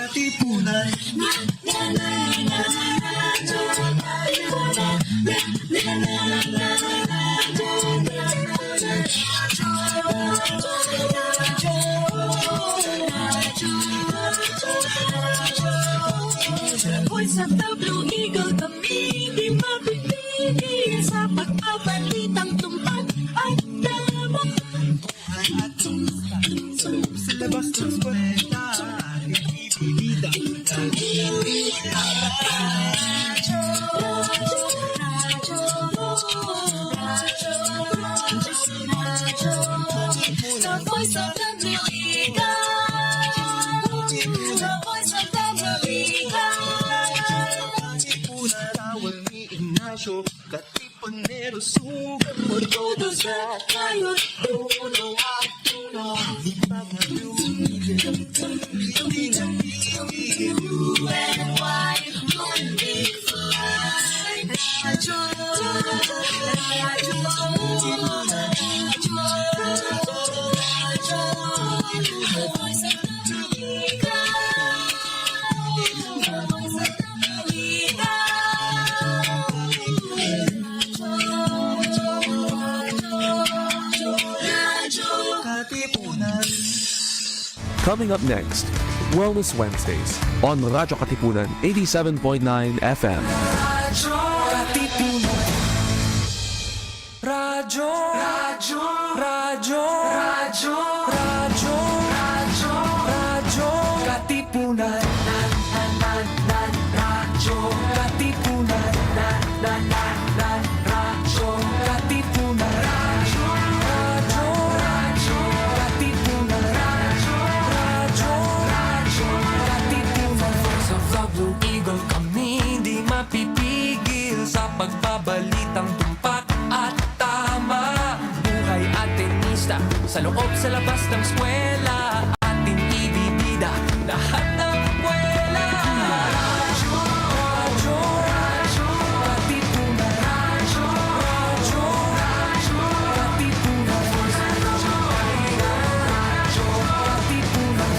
Katipunan. Voice of the Blue Eagle, kami di mapipigil sa pagbabalitang tumpak at damo. Sa labas ng eskwela, ibibida. The voice of the Blue Eagle, the voice of the Blue Eagle. Katipunan, tawag ni Ignacio, Katipunero, sugat mo todos sa kayo, tuno at tuno. Di pa nga lumigil, hindi na bigil. Blue and white, Monday fly. Radyo, the voice of the Blue Eagle, the voice of the Blue Eagle. Katipunan. Coming up next, Wellness Wednesdays on Radyo Katipunan 87.9 FM. Radyo Katipunan. Radyo, radyo, radyo, radyo, radyo, radyo, radyo Katipunan. Radyo Katipunan. Radyo Katipunan. Radyo, radyo, radyo Katipunan. Radyo, radyo, radyo Katipunan. Voice of the Blue Eagle, kami di mapipigil sa pagbabalitang tumpak at tama. Buhay at tenista, sa loob sa labas ng eskwela, ating ibibida lahat ng buwela. Radyo, radyo, radyo Katipunan. Radyo, radyo, radyo Katipunan. Radyo Katipunan.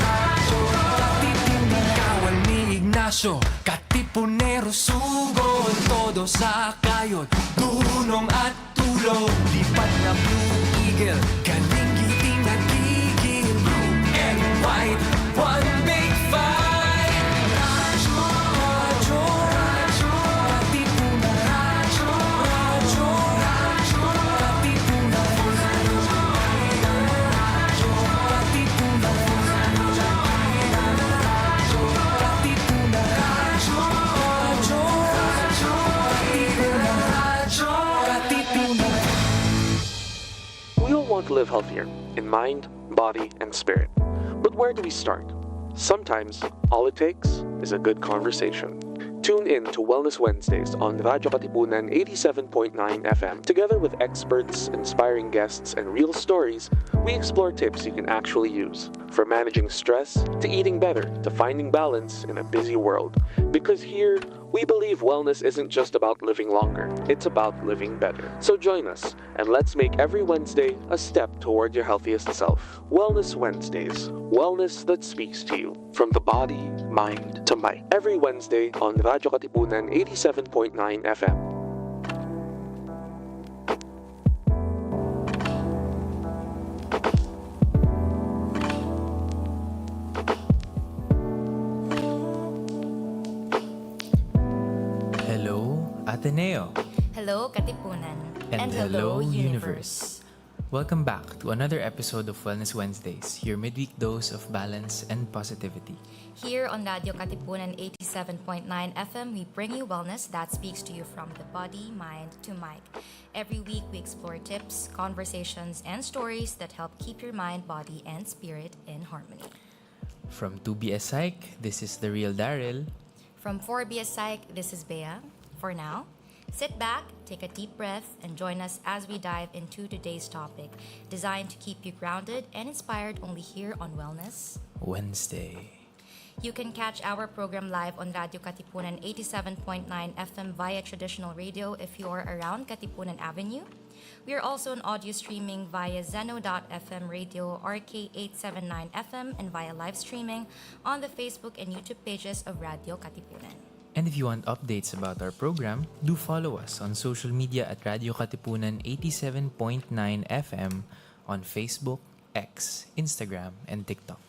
Radyo Katipunan. Kawal ni Ignacio, Katipunero, sugod, todo sa kayod, dunong at tulog. Lipat na Blue Eagle, kaning giting nagigil. Blue and white, one big fight. Radyo, radyo, radyo Katipunan. Radyo, radyo, radyo Katipunan. Radyo Katipunan. Radyo Katipunan. Radyo, radyo, radyo Katipunan. Radyo Katipunan. We all want to live healthier in mind, body, and spirit. But where do we start? Sometimes, all it takes is a good conversation. Tune in to Wellness Wednesdays on Radyo Katipunan 87.9 FM. Together with experts, inspiring guests, and real stories, we explore tips you can actually use. From managing stress, to eating better, to finding balance in a busy world. Because here, we believe wellness isn't just about living longer, it's about living better. So join us, and let's make every Wednesday a step toward your healthiest self. Wellness Wednesdays, wellness that speaks to you. From the body, mind, to mic. Every Wednesday on Radyo Katipunan 87.9 FM. Hello, Ateneo. Hello, Katipunan. And hello, Universe. Welcome back to another episode of Wellness Wednesdays, your midweek dose of balance and positivity. Here on Radio Katipunan 87.9 FM, we bring you wellness that speaks to you from the body, mind to mic. Every week, we explore tips, conversations, and stories that help keep your mind, body, and spirit in harmony. From 2BS Psych, this is the real Darryl. From 4BS Psych, this is Bea. For now, sit back, take a deep breath, and join us as we dive into today's topic, designed to keep you grounded and inspired only here on Wellness Wednesday. You can catch our program live on Radyo Katipunan 87.9 FM via traditional radio if you are around Katipunan Avenue. We are also on audio streaming via Zeno.fm radio, RK879 FM, and via live streaming on the Facebook and YouTube pages of Radyo Katipunan. And if you want updates about our program, do follow us on social media at Radio Katipunan 87.9 FM on Facebook, X, Instagram, and TikTok.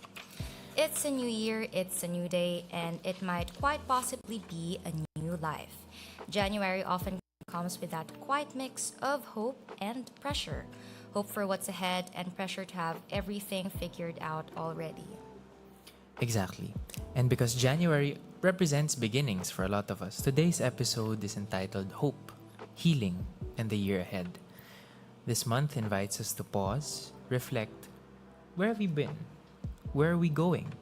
It's a new year, it's a new day, and it might quite possibly be a new life. January often comes with that quiet mix of hope and pressure. Hope for what's ahead and pressure to have everything figured out already. Exactly. And because January represents beginnings for a lot of us, today's episode is entitled Hope, Healing, and the Year Ahead. This month invites us to pause, reflect. Where have we been? Where are we going?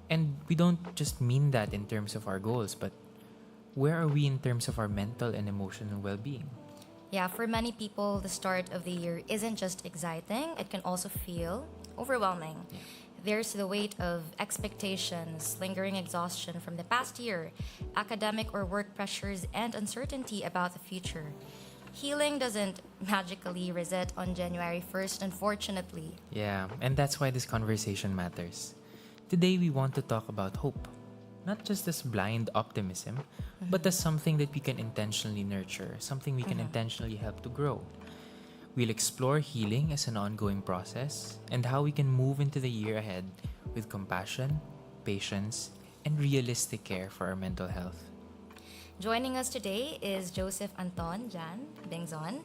And we don't just mean that in terms of our goals, but where are we in terms of our mental and emotional well-being? Yeah, for many people, the start of the year isn't just exciting, it can also feel overwhelming. There's the weight of expectations, lingering exhaustion from the past year, academic or work pressures, and uncertainty about the future. Healing doesn't magically reset on January 1st, unfortunately. Yeah, and that's why this conversation matters. Today we want to talk about hope. Not just as blind optimism, but as something that we can intentionally nurture, something we can intentionally help to grow. We'll explore healing as an ongoing process and how we can move into the year ahead with compassion, patience, and realistic care for our mental health. Joining us today is Joseph Anton Jan Bengzon,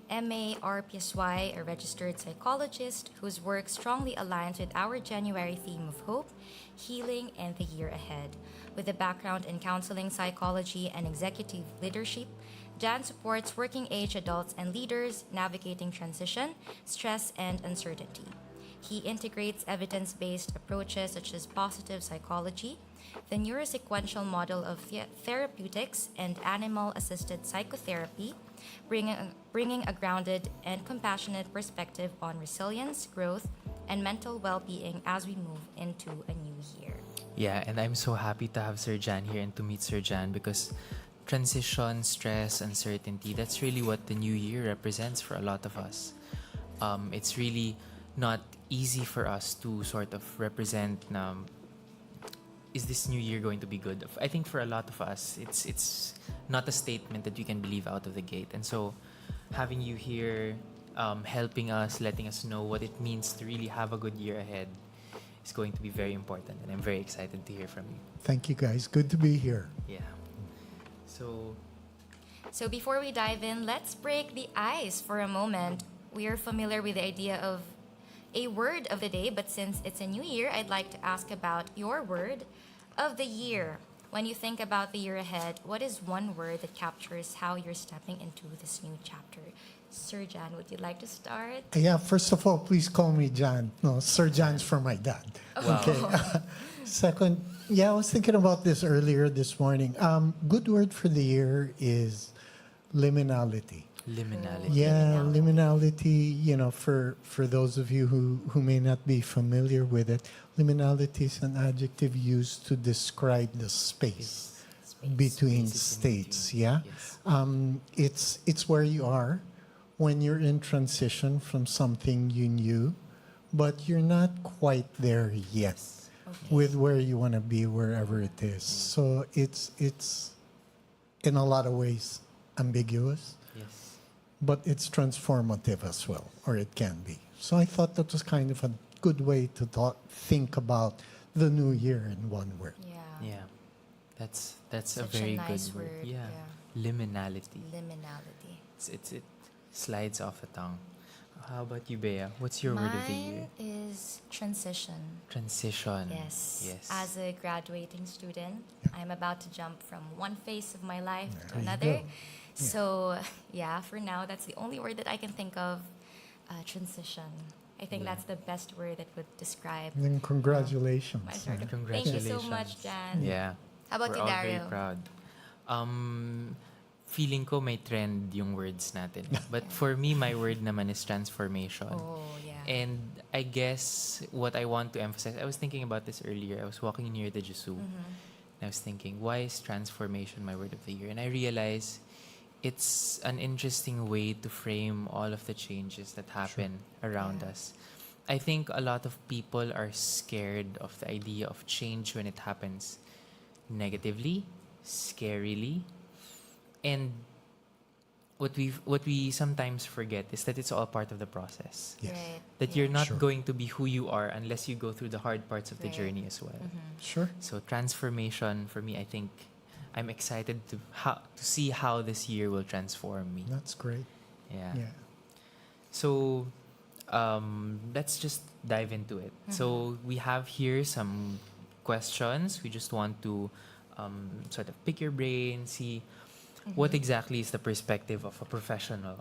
MA RPsy, a registered psychologist whose work strongly aligns with our January theme of hope, healing, and the year ahead. With a background in counseling psychology and executive leadership, Jan supports working-age adults and leaders navigating transition, stress, and uncertainty. He integrates evidence-based approaches such as positive psychology, the neurosequential model of therapeutics, and animal-assisted psychotherapy, bringing a grounded and compassionate perspective on resilience, growth, and mental well-being as we move into a new year. Yeah, and I'm so happy to have Sir Jan here and to meet Sir Jan because transition, stress, uncertainty, that's really what the new year represents for a lot of us. It's really not easy for us to sort of represent is this new year going to be good? I think for a lot of us, it's not a statement that you can believe out of the gate. And so having you here, helping us, letting us know what it means to really have a good year ahead is going to be very important. And I'm very excited to hear from you. Thank you, guys. Good to be here. Yeah. So before we dive in, let's break the ice for a moment. We are familiar with the idea of a word of the day, but since it's a new year, I'd like to ask about your word of the year. When you think about the year ahead, what is one word that captures how you're stepping into this new chapter? Sir Jan, would you like to start? Yeah, first of all, please call me Jan. No, Sir Jan's for my dad. Wow. Okay. Second, I was thinking about this earlier this morning. Good word for the year is liminality. Liminality. Yeah, liminality, for those of you who may not be familiar with it, liminality is an adjective used to describe the space between states, yeah? Yes. It's where you are when you're in transition from something you knew, but you're not quite there yet with where you want to be, wherever it is. So it's in a lot of ways ambiguous. Yes. But it's transformative as well, or it can be. So I thought that was kind of a good way to think about the new year in one word. Yeah. That's Such a very nice good word. word, Yeah. yeah. Liminality. Liminality. It slides off the tongue. How about you, Bea? What's your word of the year? Mine is transition. Transition. Yes. Yes. As a graduating student, I'm about to jump from one phase of my life to There you another. go. So, for now, that's the only word that I can think of. Transition. I think that's the best word that would describe And then congratulations. my start of. Congratulations. Thank you so much, Jan. Yeah. How about We're you, all very Darryl? proud. Feeling ko may trend yung words natin. But for me, my word naman is transformation. Oh, yeah. And I guess what I want to emphasize, I was thinking about this earlier. I was walking near the Jusu, and I was thinking, why is transformation my word of the year? And I realized it's an interesting way to frame all of the changes that happen around us. I think a lot of people are scared of the idea of change when it happens negatively, scarily, and what we sometimes forget is that it's all part of the process. Yes. Right. That you're not Sure. going to be who you are unless you go through the hard parts of the Right. journey as well. Sure. So transformation for me, I think I'm excited to see how this year will transform me. That's great. Yeah. Yeah. So let's just dive into it. So we have here some questions. We just want to sort of pick your brain, see what exactly is the perspective of a professional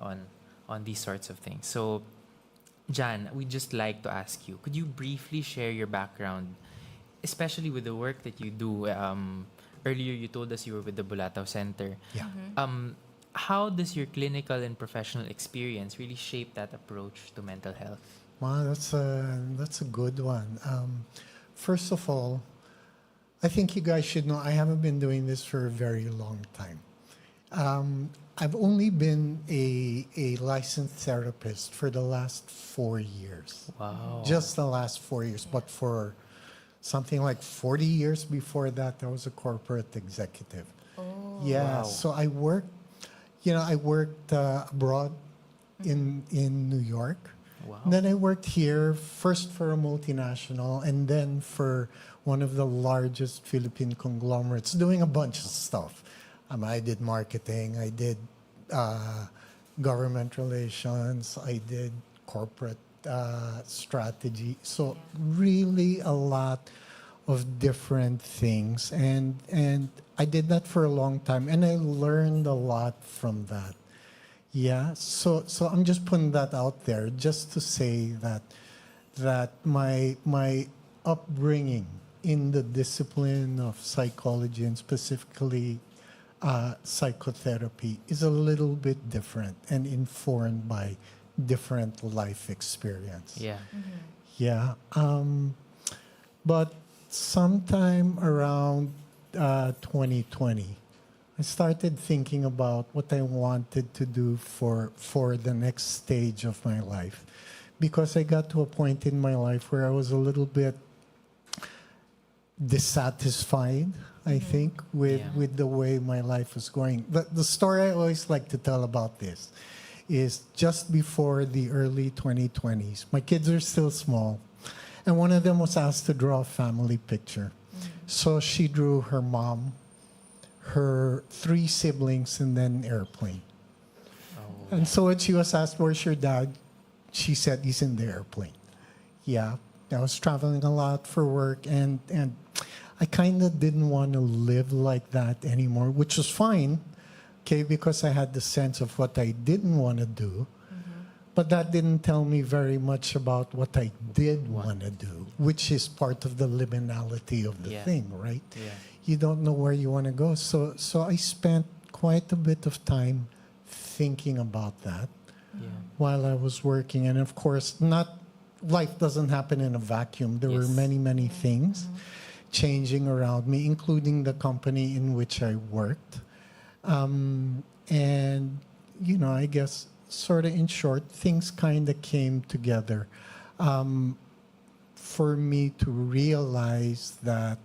on these sorts of things. So, Jan, we'd just like to ask you, could you briefly share your background, especially with the work that you do? Earlier, you told us you were with the Bulatao Center. Yeah. How does your clinical and professional experience really shape that approach to mental health? Wow, that's a good one. First of all, I think you guys should know I haven't been doing this for a very long time. I've only been a licensed therapist for the last 4 years. Wow. Just the last 4 years. But for something like 40 years before that, I was a corporate executive. Oh. Yeah, Wow. so I worked abroad in New York. Wow. Then I worked here first for a multinational and then for one of the largest Philippine conglomerates doing a bunch of stuff. I did marketing, I did government relations, I did corporate strategy. So really a lot of different things. And I did that for a long time and I learned a lot from that. Yeah, so I'm just putting that out there just to say that my upbringing in the discipline of psychology and specifically psychotherapy is a little bit different and informed by different life experience. Yeah. Yeah. But sometime around 2020, I started thinking about what I wanted to do for the next stage of my life. Because I got to a point in my life where I was a little bit dissatisfied, I think, with the way my life was going. The story I always like to tell about this is just before the early 2020s. My kids are still small. And one of them was asked to draw a family picture. So she drew her mom, her 3 siblings, and then an airplane. Oh. And so when she was asked, where's your dad? She said, he's in the airplane. Yeah, I was traveling a lot for work, and I kind of didn't want to live like that anymore, which was fine, okay, because I had the sense of what I didn't want to do. But that didn't tell me very much about what I did want to do, which is part of the liminality of the thing, right? Yeah. You don't know where you want to go. So I spent quite a bit of time thinking about that while I was working. And of course, life doesn't happen in a vacuum. There were many, many things changing around me, including the company in which I worked. And, I guess, sort of in short, things kind of came together for me to realize that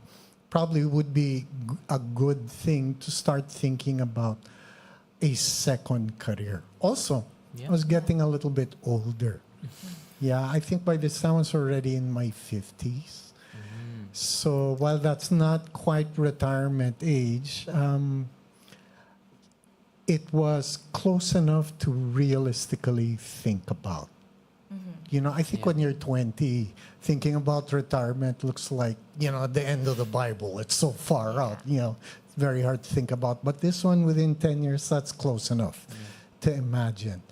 probably would be a good thing to start thinking about a second career. Also, I was getting a little bit older. Yeah, I think by this time I was already in my 50s. So while that's not quite retirement age, it was close enough to realistically think about. I think when you're 20, thinking about retirement looks like, the end of the Bible. It's so far out, it's very hard to think about. But this one, within 10 years, that's close enough to imagine.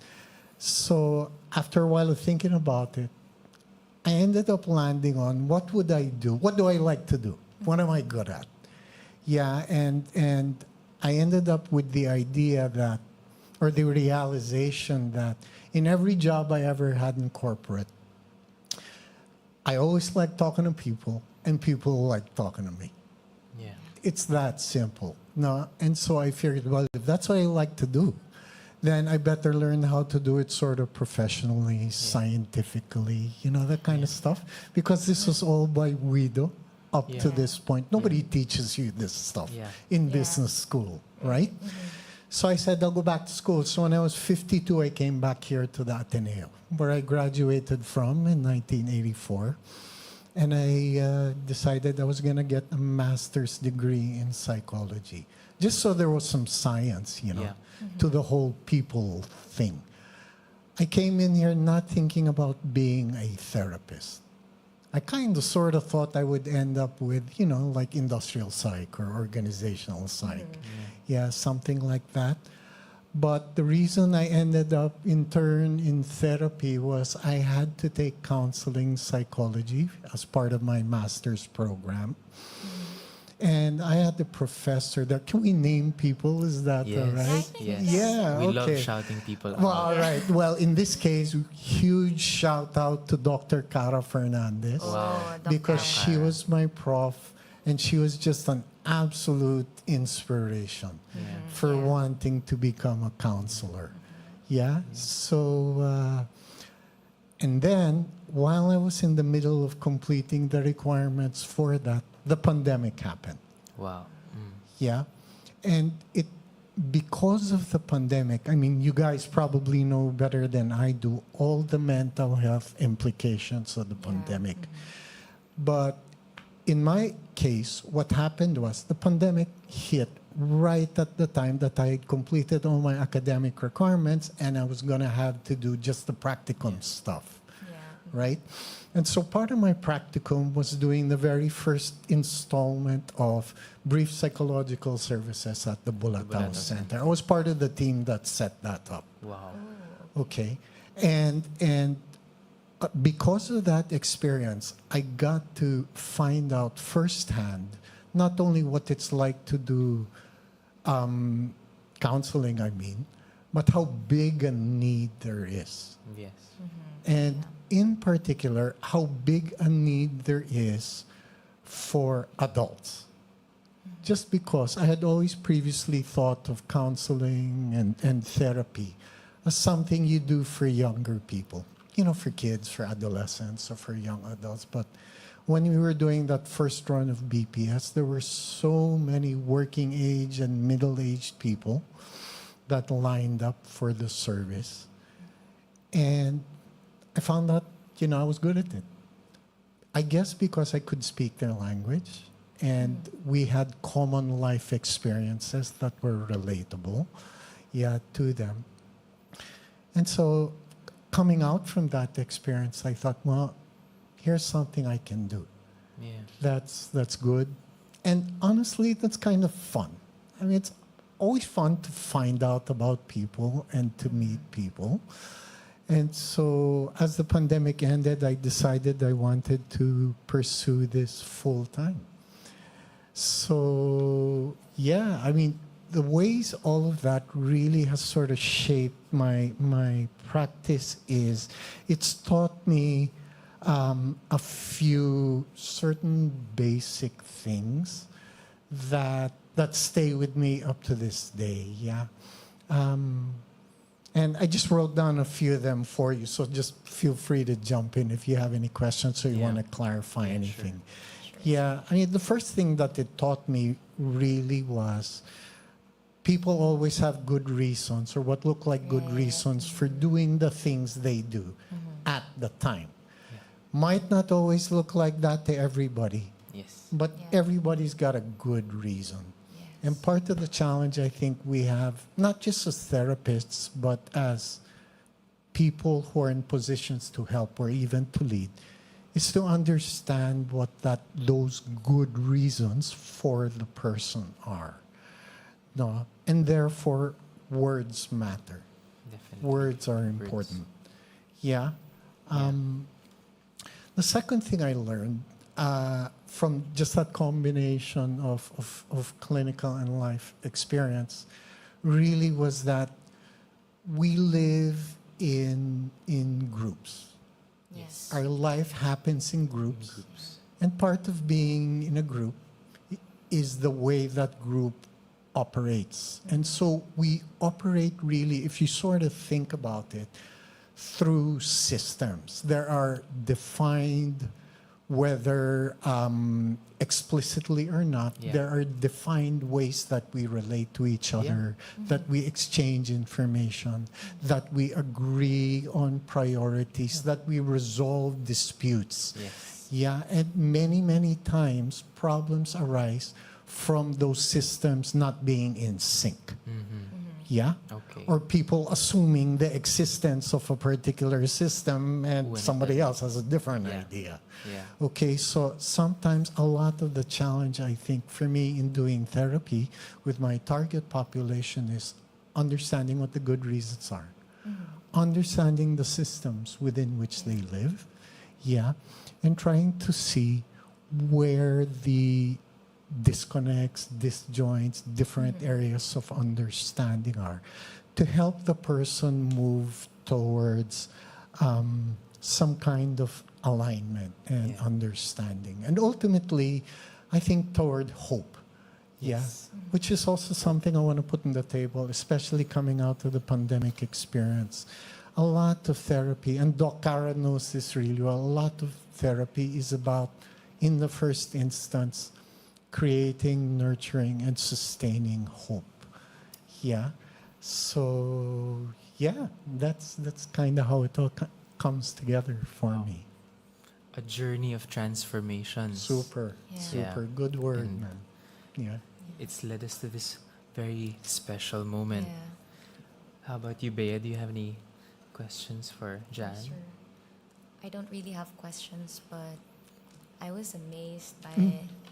So after a while of thinking about it, I ended up landing on what would I do? What do I like to do? What am I good at? Yeah, and I ended up with the idea that, or the realization that in every job I ever had in corporate, I always like talking to people, and people like talking to me. Yeah. It's that simple. No, and so I figured, well, if that's what I like to do, then I better learn how to do it sort of professionally, scientifically, that kind of stuff. Because this was all by Guido up to Yeah. this point. Nobody teaches you this stuff in business school, right? So I said, I'll go back to school. So when I was 52, I came back here to the Ateneo, where I graduated from in 1984. And I decided I was going to get a master's degree in psychology, just so there was some science, to the whole people thing. I came in here not thinking about being a therapist. I kind of sort of thought I would end up with, like industrial psych or organizational psych. Yeah, something like that. But the reason I ended up in therapy was I had to take counseling psychology as part of my master's program. And I had the professor there. Can we name people? Is that all right? Yes. Yeah, We okay. love shouting people out. Well, all right. Well, in this case, huge shout out to Dr. Cara Fernandez. Wow. Because she was my prof, and she was just an absolute inspiration for wanting to become a counselor. Yeah? So, and then while I was in the middle of completing the requirements for that, the pandemic happened. Wow. Yeah. And because of the pandemic, I mean, you guys probably know better than I do all the mental health implications of the pandemic. But in my case, what happened was the pandemic hit right at the time that I had completed all my academic requirements and I was going to have to do just the practicum stuff, right? And so part of my practicum was doing the very first installment of brief psychological services at the Bulatao Center. I was part of the team that set that up. Wow. Okay. And because of that experience, I got to find out firsthand not only what it's like to do counseling, but how big a need there is. Yes. And in particular, how big a need there is for adults. Just because I had always previously thought of counseling and therapy as something you do for younger people, for kids, for adolescents, or for young adults. But when we were doing that first run of BPS, there were so many working age and middle-aged people that lined up for the service. And I found out, I was good at it. I guess because I could speak their language and we had common life experiences that were relatable, to them. And so coming out from that experience, I thought, well, here's something I can do. Yeah. That's good. And honestly, that's kind of fun. It's always fun to find out about people and to meet people. And so as the pandemic ended, I decided I wanted to pursue this full time. So, the ways all of that really has sort of shaped my practice is it's taught me a few certain basic things that stay with me up to this day, and I just wrote down a few of them for you, so just feel free to jump in if you have any questions or you want to clarify anything. Sure. The first thing that it taught me really was people always have good reasons or what look like good reasons for doing the things they do at the time. Might not always look like that to everybody, but everybody's got a good reason. And part of the challenge I think we have, not just as therapists, but as people who are in positions to help or even to lead, is to understand what those good reasons for the person are. No, and therefore, words matter. Definitely. Words are important. The second thing I learned from just that combination of clinical and life experience really was that we live in groups. Yes. Our life happens in groups. And part of being in a group is the way that group operates. And so we operate really, if you sort of think about it, through systems. There are defined, whether explicitly or not, Yeah. there are defined ways that we relate to each other, that we exchange information, that we agree on priorities, that we resolve disputes. Yes. Yeah, and many, many times problems arise from those systems not being in sync. Yeah? Okay. Or people assuming the existence of a particular system and When it somebody doesn't. else has a different Yeah. idea. Yeah. Okay, so sometimes a lot of the challenge, I think, for me in doing therapy with my target population is understanding what the good reasons are, understanding the systems within which they live, yeah, and trying to see where the disconnects, disjoints, different areas of understanding are to help the person move towards some kind of alignment and understanding. And ultimately, I think toward hope. Yes. Yeah. Which is also something I want to put on the table, especially coming out of the pandemic experience. A lot of therapy, and Doc Cara knows this really well, a lot of therapy is about, in the first instance, creating, nurturing, and sustaining hope. Yeah. So, yeah, that's kind of how it all comes together for me. A journey of transformation. Super, Yeah. super. Yeah. Good word, And- man. Yeah. It's led us to this very special moment. Yeah. How about you, Bea? Do you have any questions for Jan? Sure. I don't really have questions, but I was amazed by,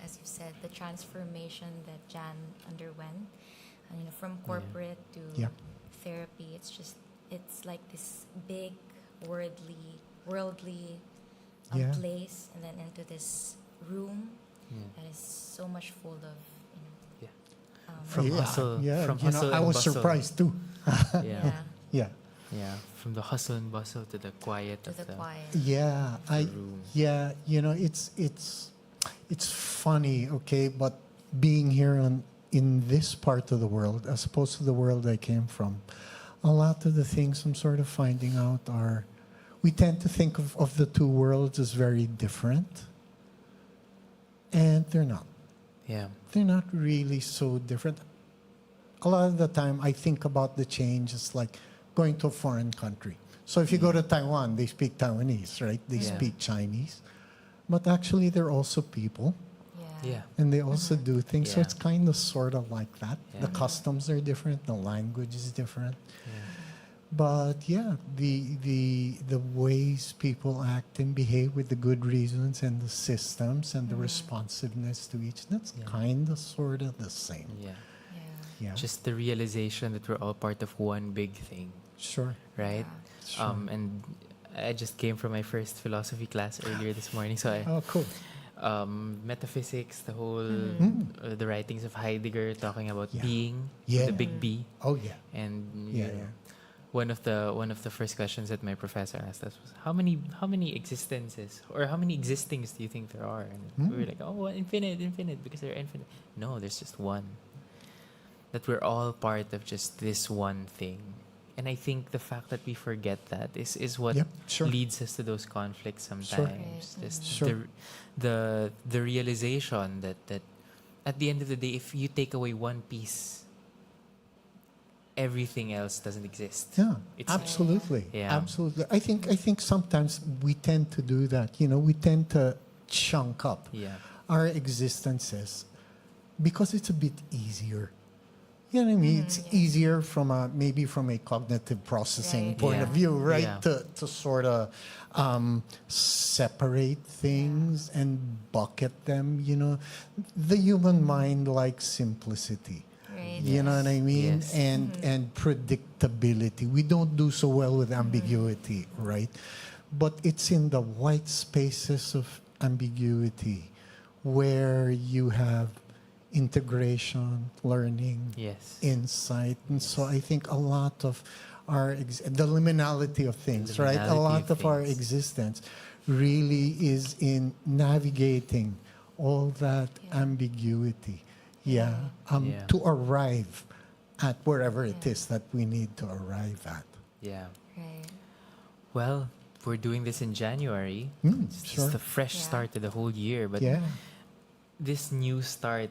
as you said, the transformation that Jan underwent. And, from corporate to Yeah. therapy, it's like this big worldly Yeah. place, and then into this room Yeah. that is so much full of, Yeah. From yeah, hustle, yeah. from you hustle know, I and was bustle. surprised too. Yeah. yeah, Yeah. Yeah. From the hustle and bustle to the quiet to of the the quiet. Yeah, room. you know, it's funny, okay, but being here in this part of the world, as opposed to the world I came from, a lot of the things I'm sort of finding out are, we tend to think of the two worlds as very different, and they're not. Yeah. They're not really so different. A lot of the time, I think about the change as like going to a foreign country. So if you go to Taiwan, they speak Taiwanese, right? They Yeah. speak Chinese. But actually, they're also people, Yeah. and they also do things. So Yeah. it's kind of sort of like that. The Yeah. customs are different, the language is different. Yeah. But yeah, the ways people act and behave with the good reasons and the systems and the responsiveness to each, that's Yeah. kind of sort of the same. Yeah. Yeah. Yeah, Just the realization that we're all part of one big thing, sure. right? Sure. And I just came from my first philosophy class earlier this morning, so I Oh, cool. metaphysics, the whole the writings of Heidegger talking about Yeah. being, Yeah. the big B, Oh, yeah. and Yeah, you know, yeah. one of the first questions that my professor asked us was how many existences or how many existings do you think there are? And we were like, oh, infinite, because they're infinite. No, there's just one. That we're all part of just this one thing. And I think the fact that we forget that is what Yep, sure. leads us to those conflicts sometimes. Right. Just Sure. the realization that at the end of the day, if you take away one piece, everything else doesn't exist. Yeah, It's- absolutely. Yeah. Absolutely. I think sometimes we tend to do that. You know, we tend to chunk up Yeah. our existences because it's a bit easier. You know what I mean? It's easier from maybe from a cognitive processing Right. point of Yeah. view, right? Yeah. To sort of separate things and bucket them. You know, the human mind likes simplicity. Right. You know what I mean? Yes. And predictability. We don't do so well with ambiguity, right? But it's in the white spaces of ambiguity where you have integration, learning, Yes. insight. And so I think a lot of the liminality of things, right? A Liminality lot of of our things. existence really is in navigating all that ambiguity. Yeah. Yeah. To arrive at wherever it is that we need to arrive at. Yeah. Right. Well, we're doing this in January. It's sure. just a fresh Yeah. start to the whole year, but Yeah. this new start,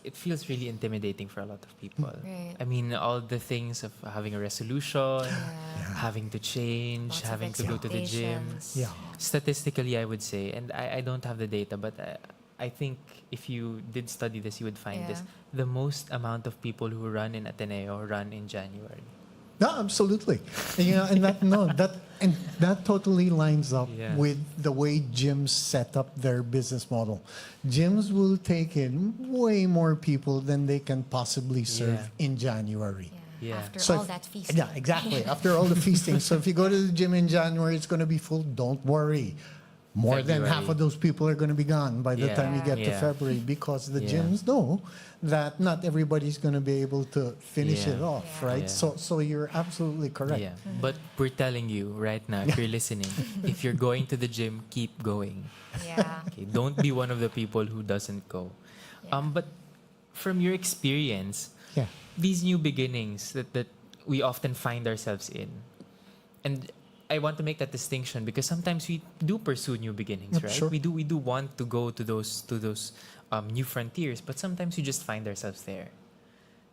it feels really intimidating for a lot of people. Right. I mean, all the things of having a resolution, Yeah. having to change, Lots of having to go to the gym. expectations. Yeah. Statistically, I would say, and I don't have the data, but I think if you did study this, you would find this. Yeah. The most amount of people who run in Ateneo run in January. No, absolutely. And that totally lines up Yeah. with the way gyms set up their business model. Gyms will take in way more people than they can possibly serve Yeah. in January. Yeah. Yeah. After So all if- that feasting. Yeah, exactly. After all the feasting. So if you go to the gym in January, it's going to be full. Don't worry. More than half February. of those people are going to be gone by the Yeah. time you get to Yeah. February, because the Yeah. gyms know that not everybody's going to be able to finish Yeah. it off, Yeah. right? Yeah. So you're absolutely correct. Yeah, but we're telling you right now, if you're listening, if you're going to the gym, keep going. Yeah. Okay, don't be one of the people who doesn't go. Yeah. But from your experience, Yeah. these new beginnings that we often find ourselves in, and I want to make that distinction because sometimes we do pursue new beginnings, Yep, right? sure. We do want to go to those new frontiers, but sometimes we just find ourselves there.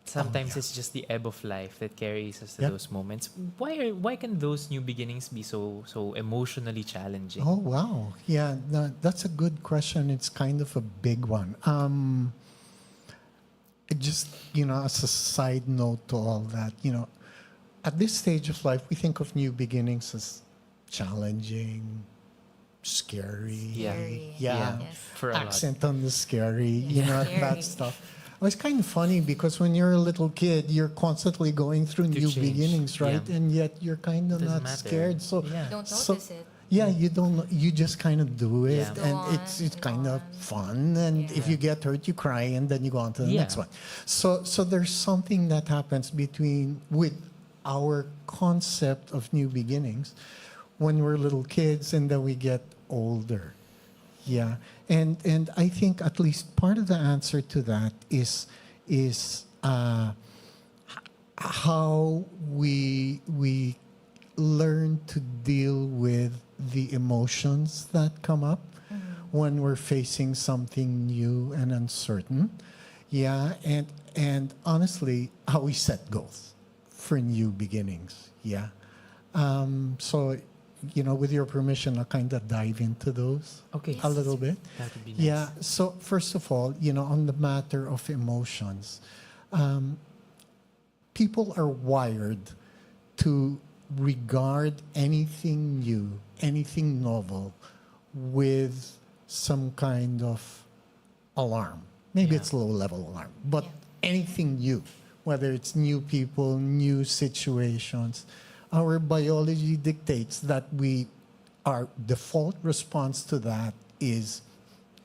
Sometimes it's just the ebb of life that carries us to Yep. those moments. Why can those new beginnings be so emotionally challenging? Oh, wow. Yeah, no, that's a good question. It's kind of a big one. Just, as a side note to all that, at this stage of life, we think of new beginnings as challenging, scary. Yeah. Scary. Yeah. Yes. For a lot. Accent on the scary, Scary. that stuff. Well, it's kind of funny because when you're a little kid, you're constantly going through To new change. beginnings, right? Yeah. And yet you're kind of Doesn't not matter. scared. So Yeah. Don't so- notice it. yeah, you don't. You just kind of do it, Yeah. Go and on, it's go kind of on. fun. And if Yeah. you get hurt, you cry, and then you go on to the Yeah. next one. So there's something that happens with our concept of new beginnings when we're little kids, and then we get older. Yeah, and I think at least part of the answer to that is how we learn to deal with the emotions that come up when we're facing something new and uncertain. Yeah, and honestly, how we set goals for new beginnings. Yeah. So, with your permission, I'll kind of dive into those Okay. a little bit. That would be nice. Yeah. So first of all, on the matter of emotions, people are wired to regard anything new, anything novel, with some kind of alarm. Maybe Yeah. it's low-level alarm, but Yeah. anything new, whether it's new people, new situations, our biology dictates that our default response to that is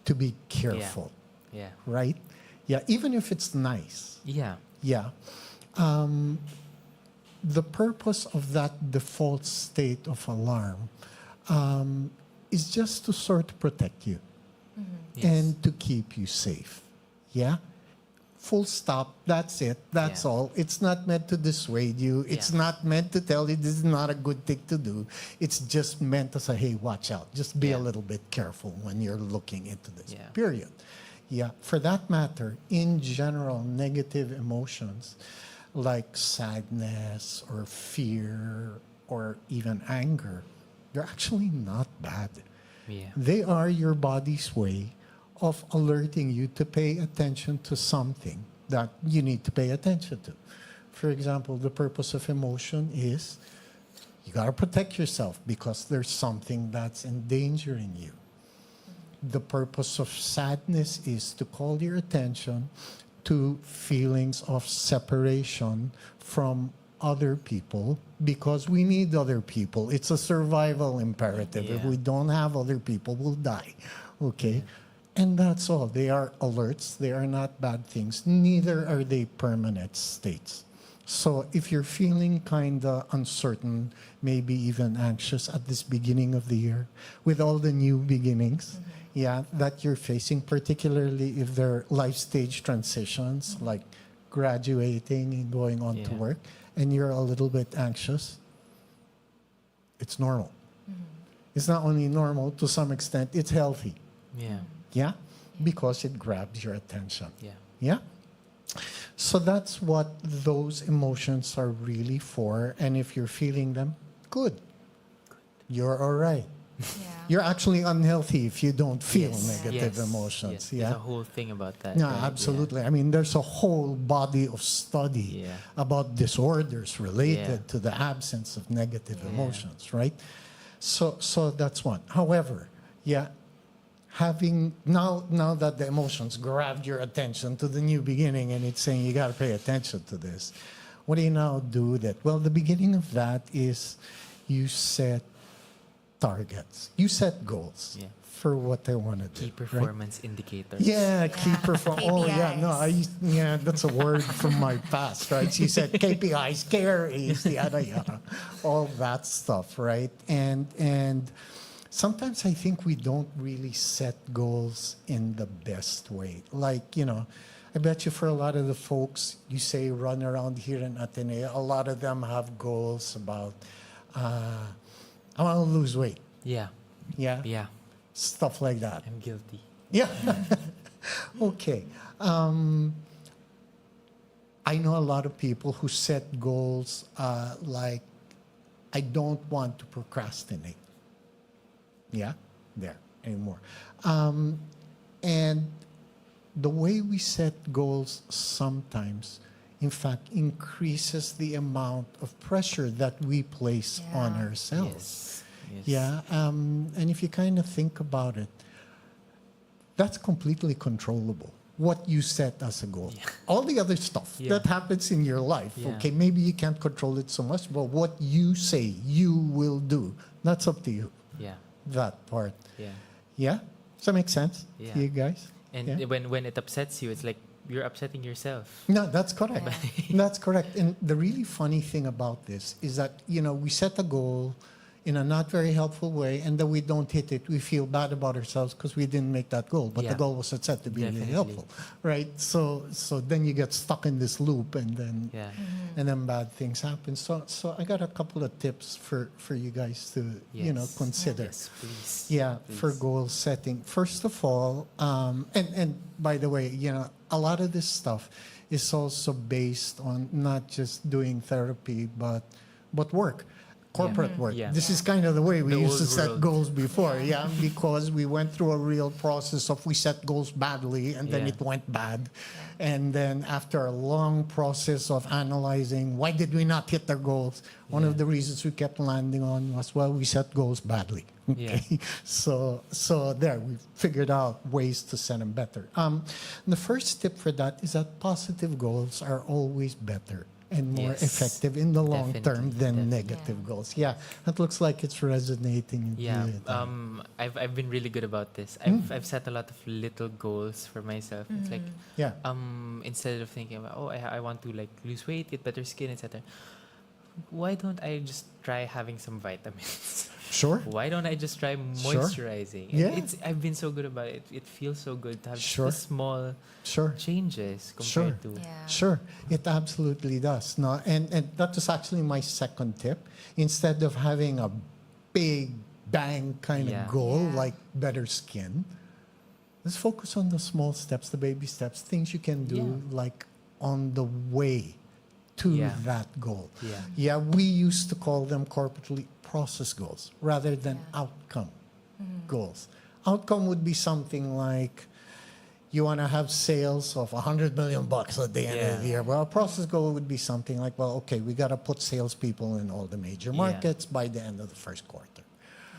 to be careful, Yeah. right? Yeah, even if it's nice. Yeah. Yeah. The purpose of that default state of alarm is just to sort of protect you Yes. and to keep you safe. Yeah? Full stop. That's it. That's Yeah. all. It's not meant to dissuade you. It's Yeah. not meant to tell you this is not a good thing to do. It's just meant to say, hey, watch out. Just be a Yeah. little bit careful when you're looking into this. Yeah. Period. Yeah. For that matter, in general, negative emotions like sadness or fear or even anger, they're actually not bad. Yeah. They are your body's way of alerting you to pay attention to something that you need to pay attention to. For example, the purpose of emotion is you got to protect yourself because there's something that's endangering you. The purpose of sadness is to call your attention to feelings of separation from other people because we need other people. It's a survival imperative. If Yeah. we don't have other people, we'll die. Okay? And that's all. They are alerts. They are not bad things. Neither are they permanent states. So if you're feeling kind of uncertain, maybe even anxious at this beginning of the year, with all the new beginnings, that you're facing, particularly if they're life stage transitions, like graduating and going on to Yeah. work, and you're a little bit anxious, it's normal. It's not only normal, to some extent, it's healthy. Yeah. Yeah? Because it grabs your attention. Yeah. Yeah? So that's what those emotions are really for. And if you're feeling them, good. You're all right. Yeah. You're actually unhealthy if you don't feel Yes. negative Yes. emotions. Yes. Yeah? There's a whole thing about that. Yeah, right? absolutely. I mean, there's a whole body of study Yeah. about disorders related Yeah. to the absence of negative Yeah. emotions, right? So that's one. However, having now that the emotions grabbed your attention to the new beginning, and it's saying you got to pay attention to this, what do you now do with it? Well, the beginning of that is you set targets, you set goals Yeah. for what I want to do. Key right? performance indicators. Yeah, key performance. Oh, yeah, no, KPIs. that's a word from my past, right? She said KPIs, KRAs, yada yada, all that stuff, right? And sometimes I think we don't really set goals in the best way. Like, I bet you for a lot of the folks you say run around here in Ateneo, a lot of them have goals about, I want to lose weight. Yeah. Yeah, Yeah. stuff like that. I'm guilty. Yeah. Okay. I know a lot of people who set goals like, I don't want to procrastinate. Yeah, there anymore. And the way we set goals sometimes, in fact, increases the amount of pressure that we place on Yeah. ourselves. Yes. Yeah, and if you kind of think about it, that's completely controllable. What you set as a goal. Yeah. All the other stuff Yeah. that happens in your life, Yeah. okay, maybe you can't control it so much, but what you say you will do, that's up to you, Yeah. that part. Yeah. Yeah? Does that make sense Yeah. to you guys? And Yeah. when it upsets you, it's like you're upsetting yourself. No, that's correct. That's correct. And the really funny thing about this is that, we set a goal in a not very helpful way, and then we don't hit it. We feel bad about ourselves because we didn't make that goal, but Yeah. the goal was set to be really Definitely. helpful, right? So then you get stuck in this loop, and then Yeah. and then bad things happen. So I got a couple of tips for you guys to Yes. consider. Yes, please. Yeah, Please. for goal setting. First of all, and by the way, a lot of this stuff is also based on not just doing therapy, but work, corporate work. Yeah. This is kind of the way we The used to old set world. goals before, because we went through a real process of we set goals badly, and then Yeah. it went bad. And then after a long process of analyzing, why did we not hit our goals? One of the reasons we kept landing on was, well, we set goals badly. Okay, so there we figured out ways to set them better. The first tip for that is that positive goals are always better and more Yes. effective in the long term Definitely, than definitely. negative goals. Yeah, that looks like it's resonating. Yeah, with, I've been really good about this. I've set a lot of little goals for myself. It's like yeah, instead of thinking about I want to like lose weight, get better skin, etc. Why don't I just try having some vitamins? sure. Why don't I just try Sure. moisturizing? Yeah. I've been so good about it. It feels so good to have Sure. the small Sure. changes Sure. compared to Yeah. Sure, it absolutely does. No, and that was actually my second tip. Instead of having a big bang kind Yeah. of goal Yeah. like better skin, let's focus on the small steps, the baby steps, things you can do like on the way to Yeah. that goal. Yeah. Yeah, we used to call them corporately process goals rather than outcome goals. Outcome would be something like you want to have sales of $100 million at the end of the Yeah. year. Well, a process goal would be something like, well, okay, we got to put salespeople in all the major Yeah. markets by the end of the first quarter.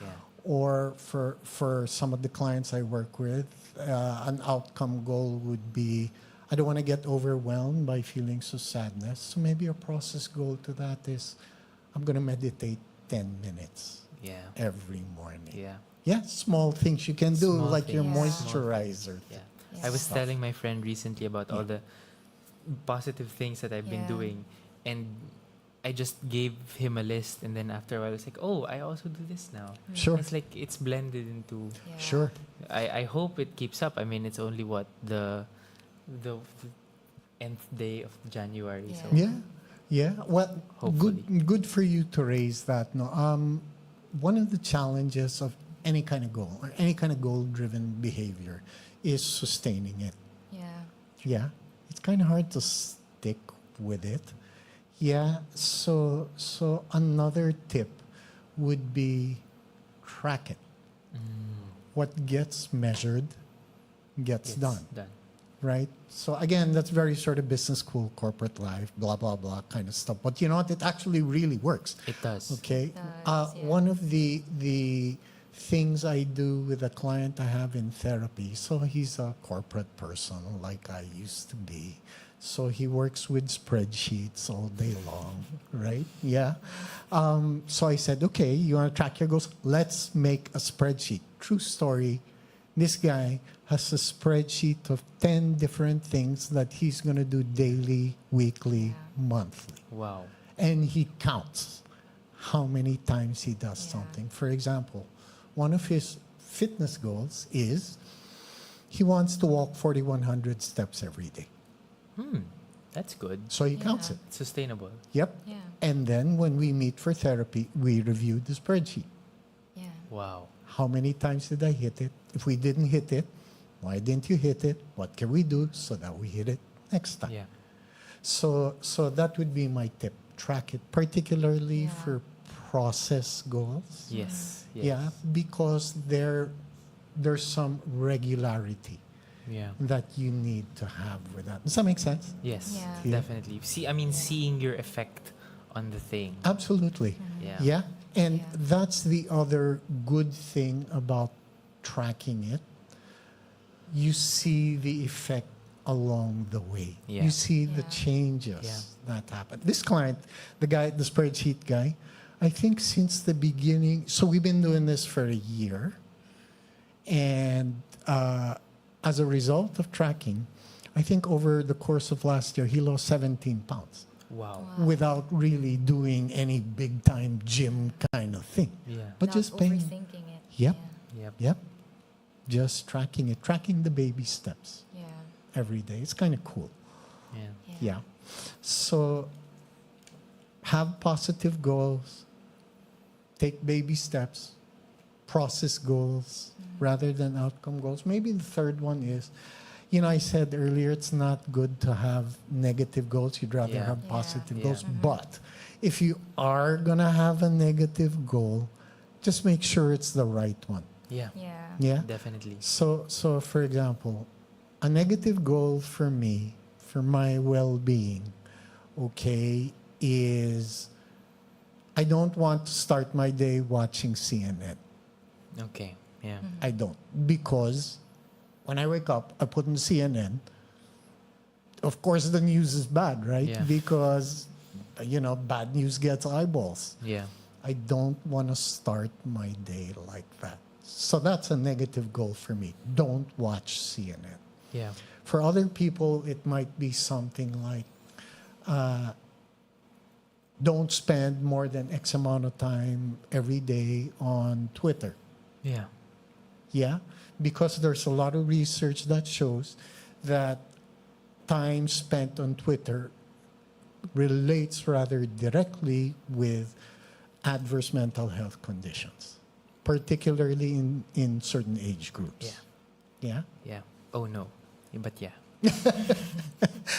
yeah. Or for some of the clients I work with, an outcome goal would be, I don't want to get overwhelmed by feelings of sadness. So maybe a process goal to that is, I'm going to meditate 10 minutes Yeah. every morning. Yeah. Yeah, small things you can do, Small like your things. moisturizer. Yeah. Yeah. I was Stuff. telling my friend recently about all the positive things that I've been Yeah. doing. and I just gave him a list, and then after a while, I was like, oh, I also do this now. Sure. It's like it's blended into. Yeah. Sure. I hope it keeps up. I mean, it's only what the nth day of January. So Yeah. Yeah. Yeah. Well, Hopefully. good for you to raise that. No. One of the challenges of any kind of goal or any kind of goal-driven behavior is sustaining it. Yeah. Yeah. It's kind of hard to stick with it. Yeah. So another tip would be track it. What gets measured gets it's done. done. Right? So again, that's very sort of business school, corporate life, blah, blah, blah kind of stuff. But you know what? It actually really works. It does. Okay? does, yeah. One of the things I do with a client I have in therapy, so he's a corporate person like I used to be. So he works with spreadsheets all day long, right? Yeah. So I said, okay, you want to track your goals? Let's make a spreadsheet. True story. This guy has a spreadsheet of 10 different things that he's going to do daily, weekly, monthly. Wow. And he counts how many times he does Yeah. something. For example, one of his fitness goals is he wants to walk 4,100 steps every day. That's good. So he counts Yeah. it. It's sustainable. Yep. Yeah. And then when we meet for therapy, we review the spreadsheet. Yeah. Wow. How many times did I hit it? If we didn't hit it, why didn't you hit it? What can we do so that we hit it next time? Yeah. So that would be my tip. Track it, particularly Yeah. for process goals. Yes. Yes. Yeah, because there's some regularity Yeah. that you need to have with that. Does that make sense? Yes. Yeah. Definitely. Seeing your effect on the thing. Absolutely. Yeah. Yeah. And Yeah. that's the other good thing about tracking it. You see the effect along the way. Yeah. You see the Yeah. changes Yeah. that happen. This client, the spreadsheet guy, I think since the beginning, so we've been doing this for a year. And as a result of tracking, I think over the course of last year, he lost 17 pounds Wow. without really doing any big time gym kind of thing. Yeah. But Without just paying. overthinking it. Yep. Yep. Yep. Just tracking it, tracking the baby steps Yeah. every day. It's kind of cool. Yeah. Yeah. Yeah. So have positive goals, take baby steps, process goals rather than outcome goals. Maybe the third one is, I said earlier it's not good to have negative goals. You'd rather Yeah. have Yeah. positive Yeah. goals. But if you are going to have a negative goal, just make sure it's the right one. Yeah. Yeah. Yeah. Definitely. So for example, a negative goal for me, for my well-being, okay, is I don't want to start my day watching CNN. Okay. Yeah. I don't. Because when I wake up, I put on CNN. Of course, the news is bad, right? Yeah. Because, bad news gets eyeballs. Yeah. I don't want to start my day like that. So that's a negative goal for me. Don't watch CNN. Yeah. For other people, it might be something like, don't spend more than X amount of time every day on Twitter. Yeah. Yeah? Because there's a lot of research that shows that time spent on Twitter relates rather directly with adverse mental health conditions, particularly in certain age groups. Yeah? Yeah. Oh no. But yeah.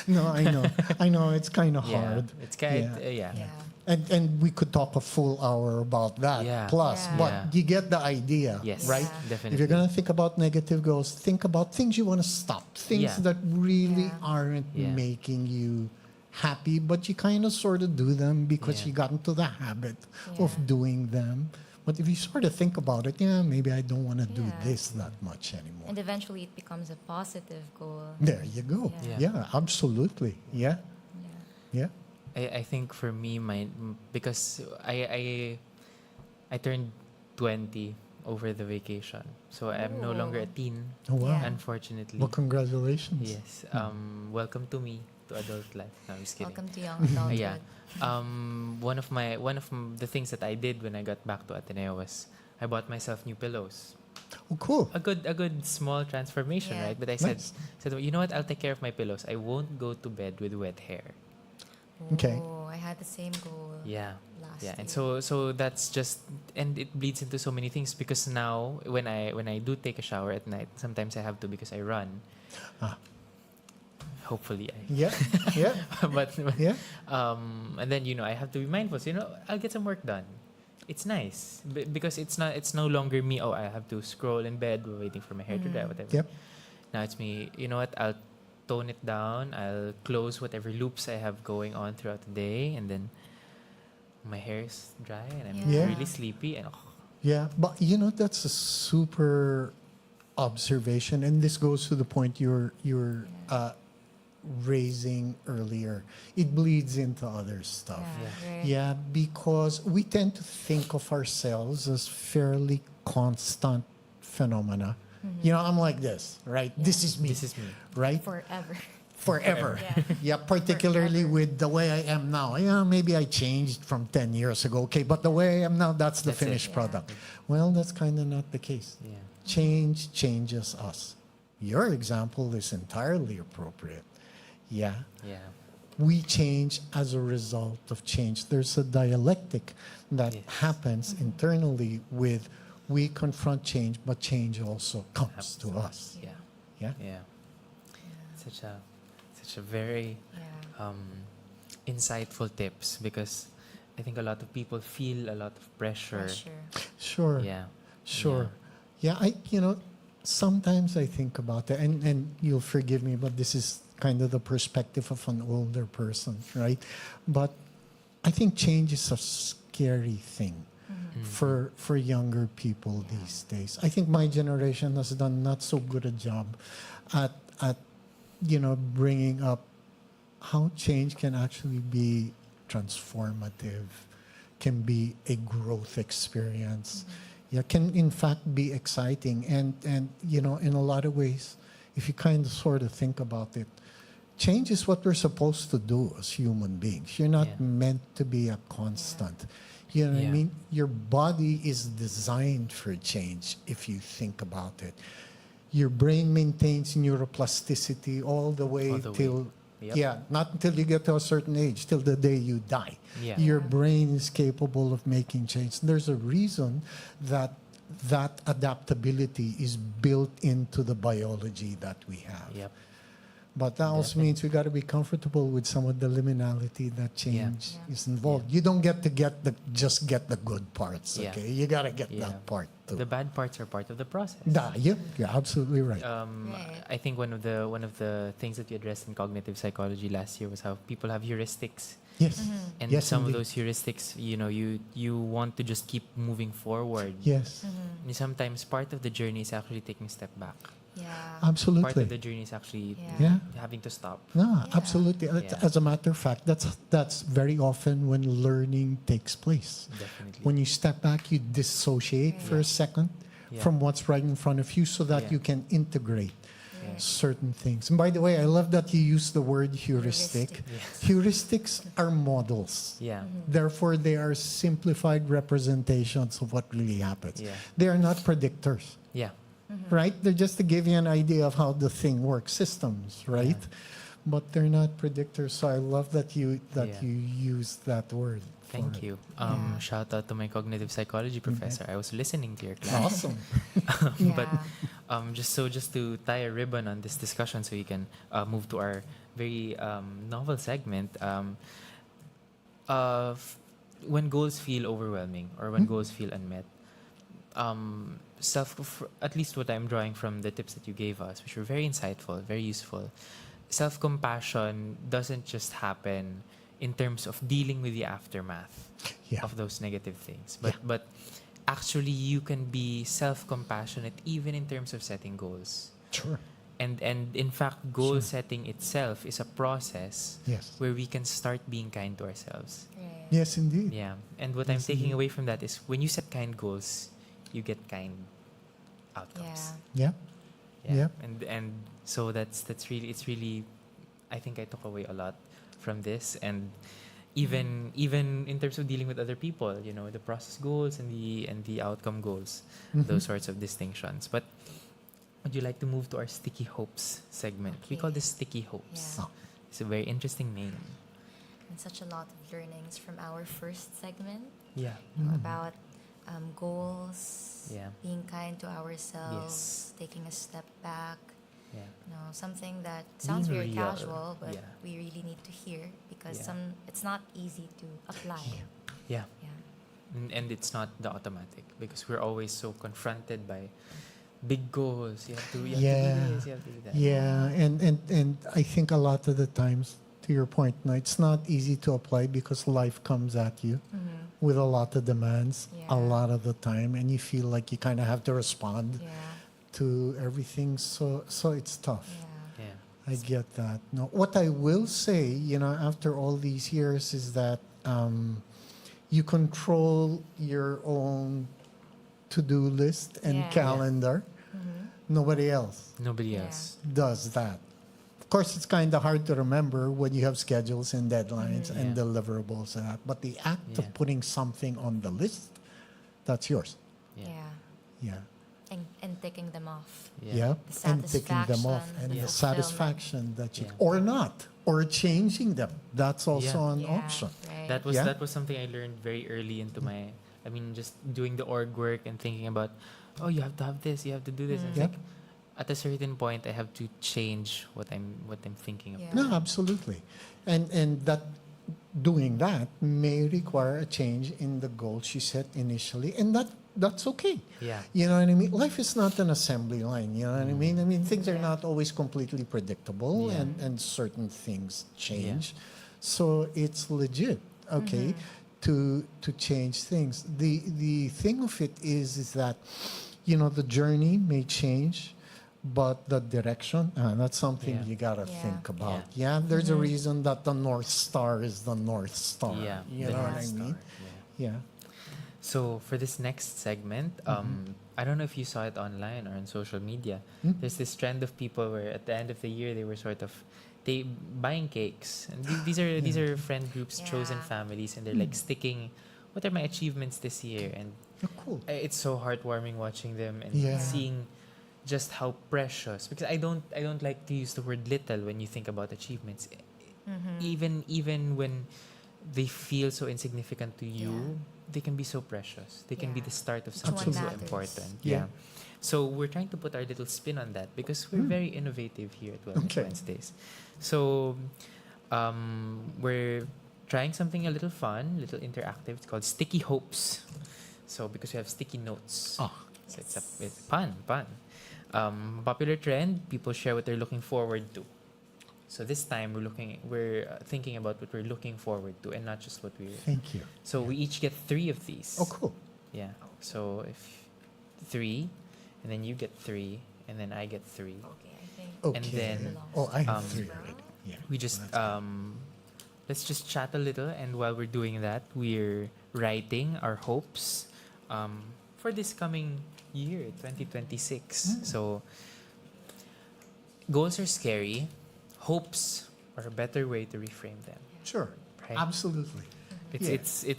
No, I know it's kind of Yeah. hard. It's kind. Yeah. Yeah. And we could talk a full hour about that Yeah. plus, Yeah. but Yeah. you get the idea, Yes. right? Yeah. Definitely. If you're going to think about negative goals, think about things you want to stop, things Yeah. that really Yeah. aren't Yeah. making you happy, but you kind of sort of do them because Yeah. you got into the habit of Yeah. doing them. But if you sort of think about it, maybe I don't want to do Yeah. this that much anymore. And eventually it becomes a positive goal. There you go. Yeah. Yeah, absolutely. Yeah, Yeah. yeah. I think for me, because I turned 20 over the vacation, so I'm no longer a teen. Oh, wow. Yeah. Unfortunately. Well, congratulations. Yes. Welcome to me, to adult life. No, I'm just kidding. Welcome to young adulthood. Yeah. One of the things that I did when I got back to Ateneo was I bought myself new pillows. Oh, cool. A good small transformation, Yeah. right? But I Nice. said, you know what? I'll take care of my pillows. I won't go to bed with wet hair. Okay. Oh, I had the same goal. Yeah. Last Yeah, and year. so that's just, and it bleeds into so many things because now when I do take a shower at night, sometimes I have to because I run. Ah. Hopefully I Yeah. Yeah. but Yeah. and then I have to be mindful. So, I'll get some work done. It's nice because it's no longer me. Oh, I have to scroll in bed waiting for my hair to dry, whatever. Yep. Now it's me. You know what? I'll tone it down. I'll close whatever loops I have going on throughout the day, and then my hair is dry and I'm Yeah. really sleepy. And Yeah, but that's a super observation, and this goes to the point you're raising earlier. It bleeds into other stuff. Right. Yeah, because we tend to think of ourselves as fairly constant phenomena. I'm like this, right? This is me. this is me. right? Forever. Forever. Yeah. Yeah, particularly Forever. with the way I am now. Maybe I changed from 10 years ago, okay, but the way I am now, that's the That's it. finished Yeah. product. Well, that's kind of not the case. Yeah. Change changes us. Your example is entirely appropriate. Yeah. Yeah. We change as a result of change. There's a dialectic that Yes. happens internally with we confront change, but change also comes to Absolutely. us. Yeah. Yeah. Yeah. Such a very Yeah. insightful tips because I think a lot of people feel a lot of pressure. Sure. Yeah. Sure. Yeah, sometimes I think about that, and you'll forgive me, but this is kind of the perspective of an older person, right? But I think change is a scary thing for younger people these days. I think my generation has done not so good a job at bringing up how change can actually be transformative, can be a growth experience. Yeah, can in fact be exciting. And in a lot of ways, if you kind of sort of think about it, change is what we're supposed to do as human beings. You're not Yeah. meant to be a constant. You know what I Yeah. mean? Your body is designed for change if you think about it. Your brain maintains neuroplasticity all the way All the way. till, Yep. not until you get to a certain age, till the day you die. Yeah. Your brain is capable of making change. There's a reason that adaptability is built into the biology that we have. Yep. But that also Definitely. means we got to be comfortable with some of the liminality that change Yeah. is involved. You don't get to just get the good parts, Yeah. okay? You got to get Yeah. that part too. The bad parts are part of the process. You're absolutely right. Right. I think one of the things that we addressed in cognitive psychology last year was how people have heuristics, Yes. and Yes, some indeed. of those heuristics, you want to just keep moving forward. Yes, And sometimes part of the journey is actually taking a step back. Yeah. Part absolutely. of the journey is actually Yeah. having to stop. No, Yeah. absolutely. Yeah. As a matter of fact, that's very often when learning takes place. Definitely. When you step back, you dissociate for a second Yeah. from what's right in front of you so that Yeah. you can integrate Yeah. certain things. And by the way, I love that you use the word heuristic. Heuristics are models. Yeah. Therefore, they are simplified representations of what really happens. Yeah. They are not predictors, Yeah. right? They're just to give you an idea of how the thing works, systems, right? But they're not predictors. So I love that you Yeah. use that word. Thank you. Shout out to my cognitive psychology professor. I was listening to your class. Awesome. But just to tie a ribbon on this discussion so you can move to our very novel segment, when goals feel overwhelming or when goals feel unmet, at least what I'm drawing from the tips that you gave us, which were very insightful, very useful, self-compassion doesn't just happen in terms of dealing with the aftermath Yeah. of those negative things, but actually you can be self-compassionate even in terms of setting goals. Sure. And in fact, goal setting itself is a process Yes. where we can start being kind to ourselves. Right. Yes, indeed. Yeah. And what I'm taking away from that is when you set kind goals, you get kind outcomes. Yeah. Yeah. Yeah. And so that's really, it's really, I think I took away a lot from this, and even in terms of dealing with other people, the process goals and the outcome goals, those sorts of distinctions. But would you like to move to our Sticky Hopes segment? We call this Sticky Hopes. Yeah. It's a very interesting name. And such a lot of learnings from our first segment Yeah. about goals, Yeah. being kind to ourselves, taking a step back. Yeah. Something that sounds Being very real. casual, but Yeah. we really need to hear because Yeah. it's not easy to apply. Yeah. Yeah. And it's not the automatic, because we're always so confronted by big goals. You have to do this, you have to do that. Yeah, and I think a lot of the times, to your point, no, it's not easy to apply because life comes at you with a lot of demands a Yeah. lot of the time, and you feel like you kind of have to respond Yeah. to everything. So it's tough. Yeah. Yeah. I get that. No, what I will say, after all these years, is that you control your own to-do list and Yeah. calendar. Nobody else Nobody Yeah. else. does that. Of course, it's kind of hard to remember when you have schedules and deadlines and Yeah. deliverables and that. But the act Yeah. of putting something on the list, that's yours. Yeah. Yeah. Yeah. And ticking them off. Yeah. The And ticking them off. satisfaction, And the the fulfillment. satisfaction that you, Yeah. or not, or changing them. That's also Yeah. an Yeah, option. right. That was Yeah. that was something I learned very early into just doing the org work and thinking about, oh, you have to have this, you have to do this, and Yeah. think at a certain point I have to change what I'm thinking Yeah. of. No, absolutely. And that doing that may require a change in the goals you set initially, and that's okay. Yeah. You know what I mean? Life is not an assembly line, you know what I mean? I mean, things are not always completely predictable, Yeah. and certain things change. So it's legit, okay, to change things. The thing of it is that, the journey may change, but the direction, that's something Yeah. you gotta Yeah. think about. Yeah, there's a reason that the North Star is the North Star. Yeah. You the know what North I Star, mean? Yeah. Yeah. So for this next segment, I don't know if you saw it online or on social media. There's this trend of people where at the end of the year they were sort of buying cakes, and these are friend groups, chosen Yeah. families, and they're like sticking, what are my achievements this year? And Oh, cool. it's so heartwarming watching them and Yeah. seeing just how precious, because I don't like to use the word little when you think about achievements. Even when they feel so insignificant to you, they can be so precious. They can be Yeah. the start of Each one something so matters. important. Yeah. So we're trying to put our little spin on that because we're very innovative here at Wellness Okay. Wednesdays. So we're trying something a little fun, little interactive. It's called Sticky Hopes. So because we have sticky notes. Oh. So it's fun. Popular trend, people share what they're looking forward to. So this time we're thinking about what we're looking forward to and not just what we're. Thank you. So we each get 3 of these. Oh, cool. Yeah. So if 3, and then you get 3, and then I get 3. Okay, I think. Okay. And then, Oh, I have um, 3 already. Yeah. We just let's just chat a little, and while we're doing that, we're writing our hopes for this coming year, 2026. So goals are scary. Hopes are a better way to reframe them. Sure. Right. Absolutely. It's Yeah.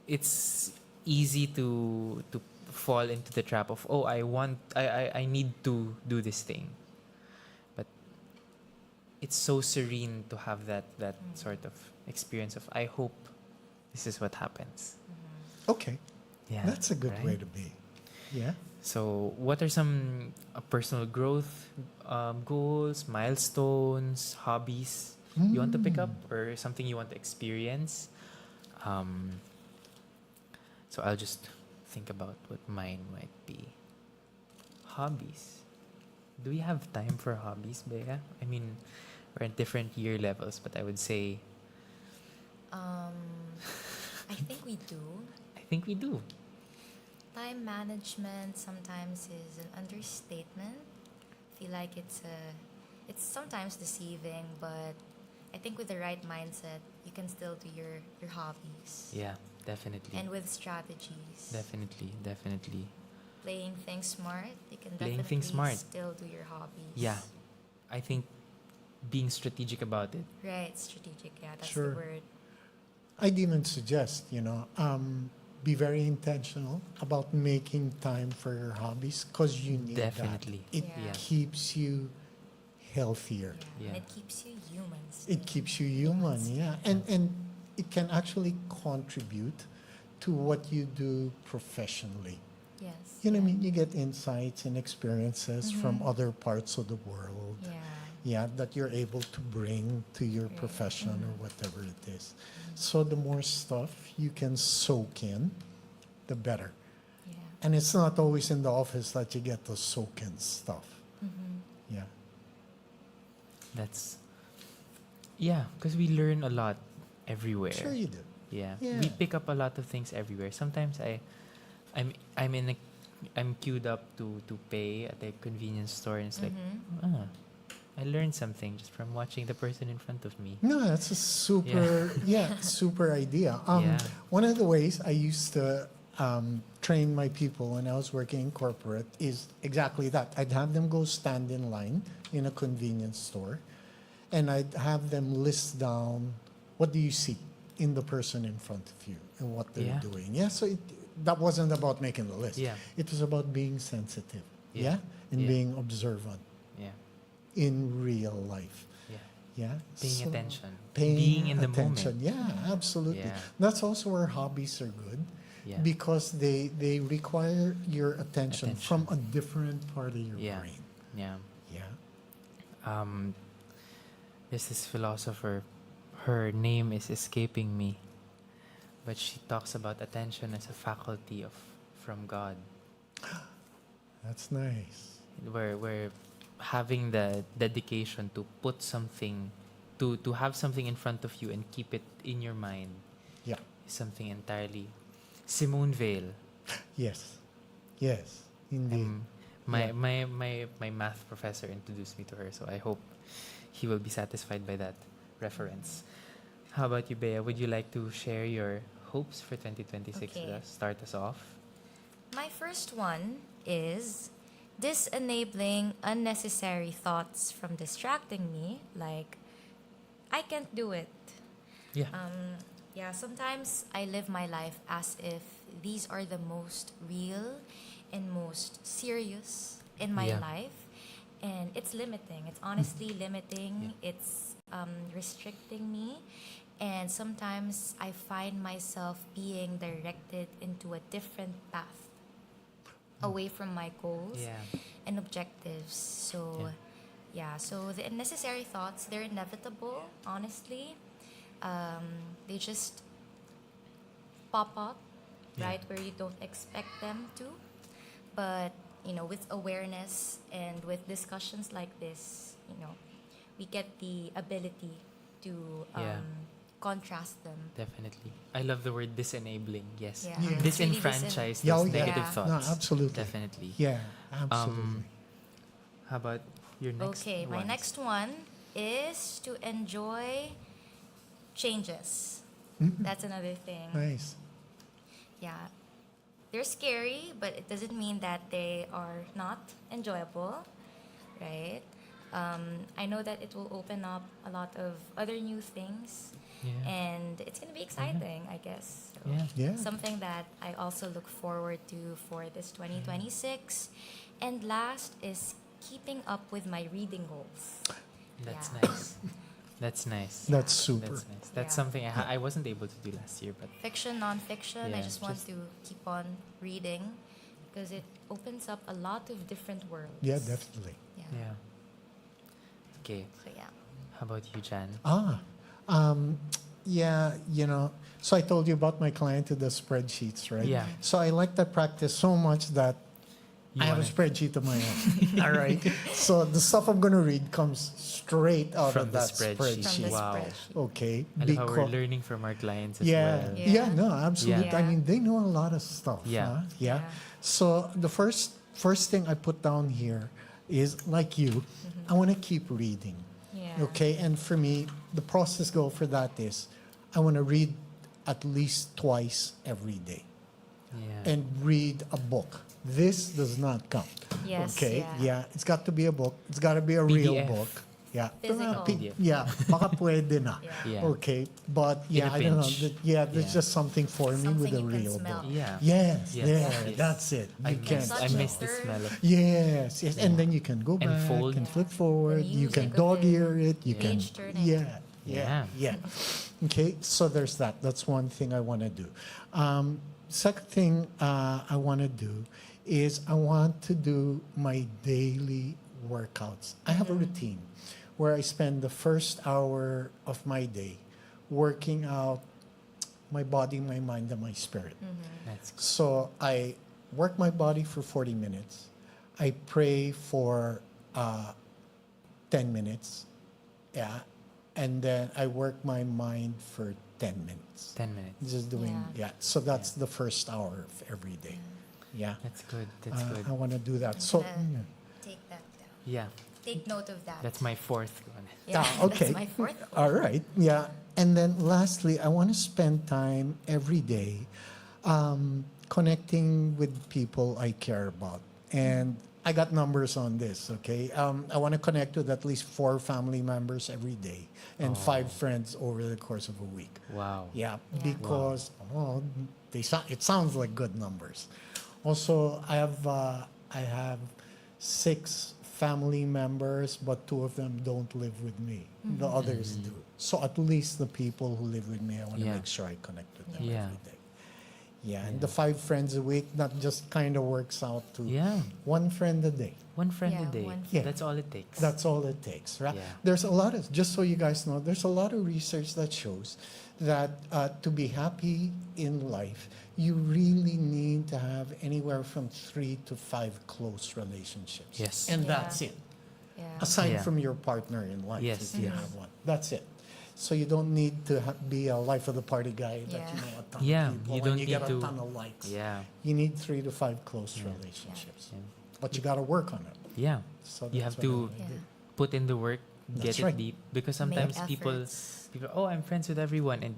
it's easy to fall into the trap of, oh, I need to do this thing, but it's so serene to have that sort of experience of, I hope this is what happens. Okay. Yeah, That's a good right? way to be. Yeah. So what are some personal growth goals, milestones, hobbies you want to pick up, or something you want to experience? So I'll just think about what mine might be. Hobbies. Do we have time for hobbies, Bea? I mean, we're at different year levels, but I would say I think we do. I think we do. Time management sometimes is an understatement. I feel like it's sometimes deceiving, but I think with the right mindset, you can still do your hobbies. Yeah, definitely. And with strategies. Definitely. Playing things smart, you can Playing definitely things smart. still do your hobbies. Yeah. I think being strategic about it. Right, strategic. Yeah, that's Sure. the word. I'd even suggest, be very intentional about making time for your hobbies because you need Definitely. that. It Yeah. keeps you healthier. Yeah. And Yeah. it keeps you human. It keeps you human, yeah. And it can actually contribute to what you do professionally. Yes. You know what I mean? You get insights and experiences from other parts of the world. Yeah. Yeah, that you're able to bring to your profession or whatever it is. So the more stuff you can soak in, the better. Yeah. And it's not always in the office that you get the soak in stuff. Yeah. Because we learn a lot everywhere. Sure you do. Yeah. Yeah. We pick up a lot of things everywhere. Sometimes I'm queued up to pay at a convenience store, and it's like, I learned something just from watching the person in front of me. No, that's a super, super idea. Yeah. One of the ways I used to train my people when I was working in corporate is exactly that. I'd have them go stand in line in a convenience store, and I'd have them list down, what do you see in the person in front of you and what they're Yeah. doing. Yeah, so that wasn't about making the list. Yeah. It was about being sensitive, Yeah. and Yeah. being observant Yeah. in real life. Yeah. Yeah. Paying So attention. Paying Being in the attention. moment. Yeah, absolutely. Yeah. That's also where hobbies are good Yeah. because they require your attention, Attention. from a different part of your Yeah. brain. Yeah. Yeah. There's this philosopher, her name is escaping me, but she talks about attention as a faculty from God, That's nice. where having the dedication to put something, to have something in front of you and keep it in your mind Yeah. is something entirely. Simone Weil, Yes. Yes. Indeed. my math professor introduced me to her, so I hope he will be satisfied by that reference. How about you, Bea? Would you like to share your hopes for 2026 with Okay. us? Start us off. My first one is disenabling unnecessary thoughts from distracting me, like, I can't do it. Yeah. Yeah, sometimes I live my life as if these are the most real and most serious in my Yeah. life. And it's limiting. It's honestly limiting. It's restricting me. And sometimes I find myself being directed into a different path away from my goals Yeah. and objectives. So, so the unnecessary thoughts, they're inevitable, honestly. They just pop up, Yeah. right, where you don't expect them to. But, with awareness and with discussions like this, we get the ability to Yeah. contrast them. Definitely. I love the word disenabling. Yes. Yeah. Yeah. It's really Disenfranchise Yeah, those oh, yeah. negative Yeah. thoughts. No, absolutely. Definitely. Yeah, absolutely. How about your next Okay, my ones? next one is to enjoy changes. That's another thing. Nice. Yeah. They're scary, but it doesn't mean that they are not enjoyable, right? I know that it will open up a lot of other new things, Yeah. and it's going to be exciting, I guess. So Yeah. Yeah. Something that I also look forward to for this 2026. And last is keeping up with my reading goals. That's Yeah. nice. That's nice. That's super. That's nice. That's Yeah. something I wasn't able to do last year, but Fiction, non-fiction, I Yeah, just want just- to keep on reading because it opens up a lot of different worlds. Yeah, definitely. Yeah. yeah. Okay. So yeah. How about you, Jan? Yeah, so I told you about my client who does spreadsheets, right? Yeah. So I like that practice so much that You I have a wanna- spreadsheet of my own. All right. So the stuff I'm going to read comes straight out From of the that spreadsheet. From the Wow. spreadsheet. Okay. I love how we're Becau- learning from our clients as yeah, well. yeah, Yeah. no, absolutely. Yeah. I mean, they know a lot of stuff. Yeah. Huh? Yeah. So the first thing I put down here is, like you, I want to keep reading. Yeah. Okay, and for me, the process goal for that is I want to read at least twice every day Yeah. and read a book. This does not count. Yes, Okay, yeah. it's got to be a book. It's got to be a real PDF. book. Yeah. Physical. Yeah, baka pwede na. Yeah. Okay, but In yeah, a I don't know. pinch. There's Yeah. just something for me with Something a you can real smell. dog. Yeah. Yes, Yes, there, yes. that's it. I You can. miss, I Such miss the nectar. smell of Yes, yes, and then you can go And back fold. and flip forward. The You can music of dog it. ear it. You can. Page turning. Yeah. Okay, so there's that. That's one thing I want to do. Second thing I want to do is I want to do my daily workouts. I have a routine where I spend the first hour of my day working out my body, my mind, and my spirit. That's So I work my body for 40 minutes. I pray for 10 minutes. Yeah. And then I work my mind for 10 minutes. 10 minutes. Just doing, So that's the first hour of every day. Yeah. That's good. That's good. I want to do that. So, gonna Take that down. Yeah. Take note of that. That's my fourth one. Yeah, okay. That's my fourth one. All right. Yeah. And then lastly, I want to spend time every day connecting with people I care about. And I got numbers on this, okay? I want to connect with at least 4 family members every day and 5 friends over the course of a week. Wow. Yeah, because it sounds like good numbers. Also, I have 6 family members, but 2 of them don't live with me. The others do. So at least the people who live with me, I want to Yeah. make sure I connect with them Yeah. every day. Yeah, and the 5 friends a week, that just kind of works out to Yeah. 1 friend a day. One friend a Yeah, day. one friend. That's all it takes. That's all it takes, right? Yeah. There's a lot of, just so you guys know, there's a lot of research that shows that to be happy in life, you really need to have anywhere from 3 to 5 close relationships. Yes. And Yeah. that's it. Yeah. Aside Yeah. from your partner in life, Yes, if you yes. have one. That's it. So you don't need to be a life of the party guy that Yeah. you know a ton Yeah, of people you and don't you need get to- a ton of likes. Yeah. You need 3 to 5 close relationships. Yeah. But you got to work on it. Yeah. So You that's have what to I do. put in the work, That's get right. it deep. Because Make sometimes people, efforts. I'm friends with everyone, and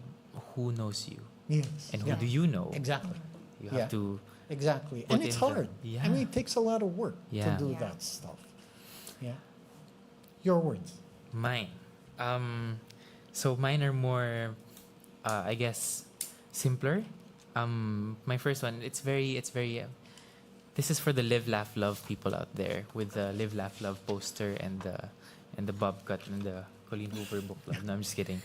who knows you? Yes. And who Yeah. do you know? Exactly. You Yeah. have to. Exactly. Put And it's in the- hard. Yeah. I mean, it takes a lot of work Yeah. to do Yeah. that stuff. Yeah. Your words. Mine. So mine are more, I guess, simpler. My first one, it's very. This is for the Live, Laugh, Love people out there with the Live, Laugh, Love poster and the bob cut and the Colleen Hoover book club. No, I'm just kidding.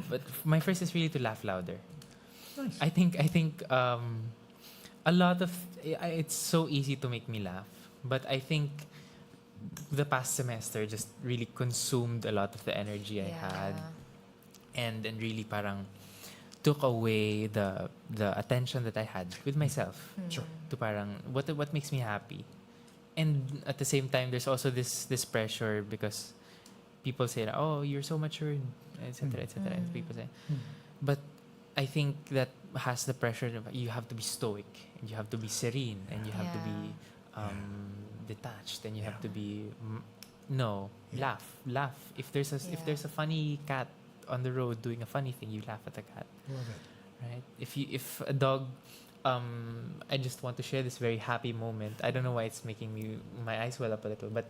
But my first is really to laugh louder. Nice. I think a lot of it's so easy to make me laugh, but I think the past semester just really consumed a lot of the energy I had, and really parang took away the attention that I had with myself. Sure. To parang what makes me happy, and at the same time there's also this pressure because people say, oh, you're so mature, etc., etc. People say, but I think that has the pressure of you have to be stoic and you have to be serene and you have to be detached and you have to be laugh. If there's a funny cat on the road doing a funny thing, you laugh at the cat, Love it. right? If a dog, I just want to share this very happy moment. I don't know why it's making my eyes well up a little, but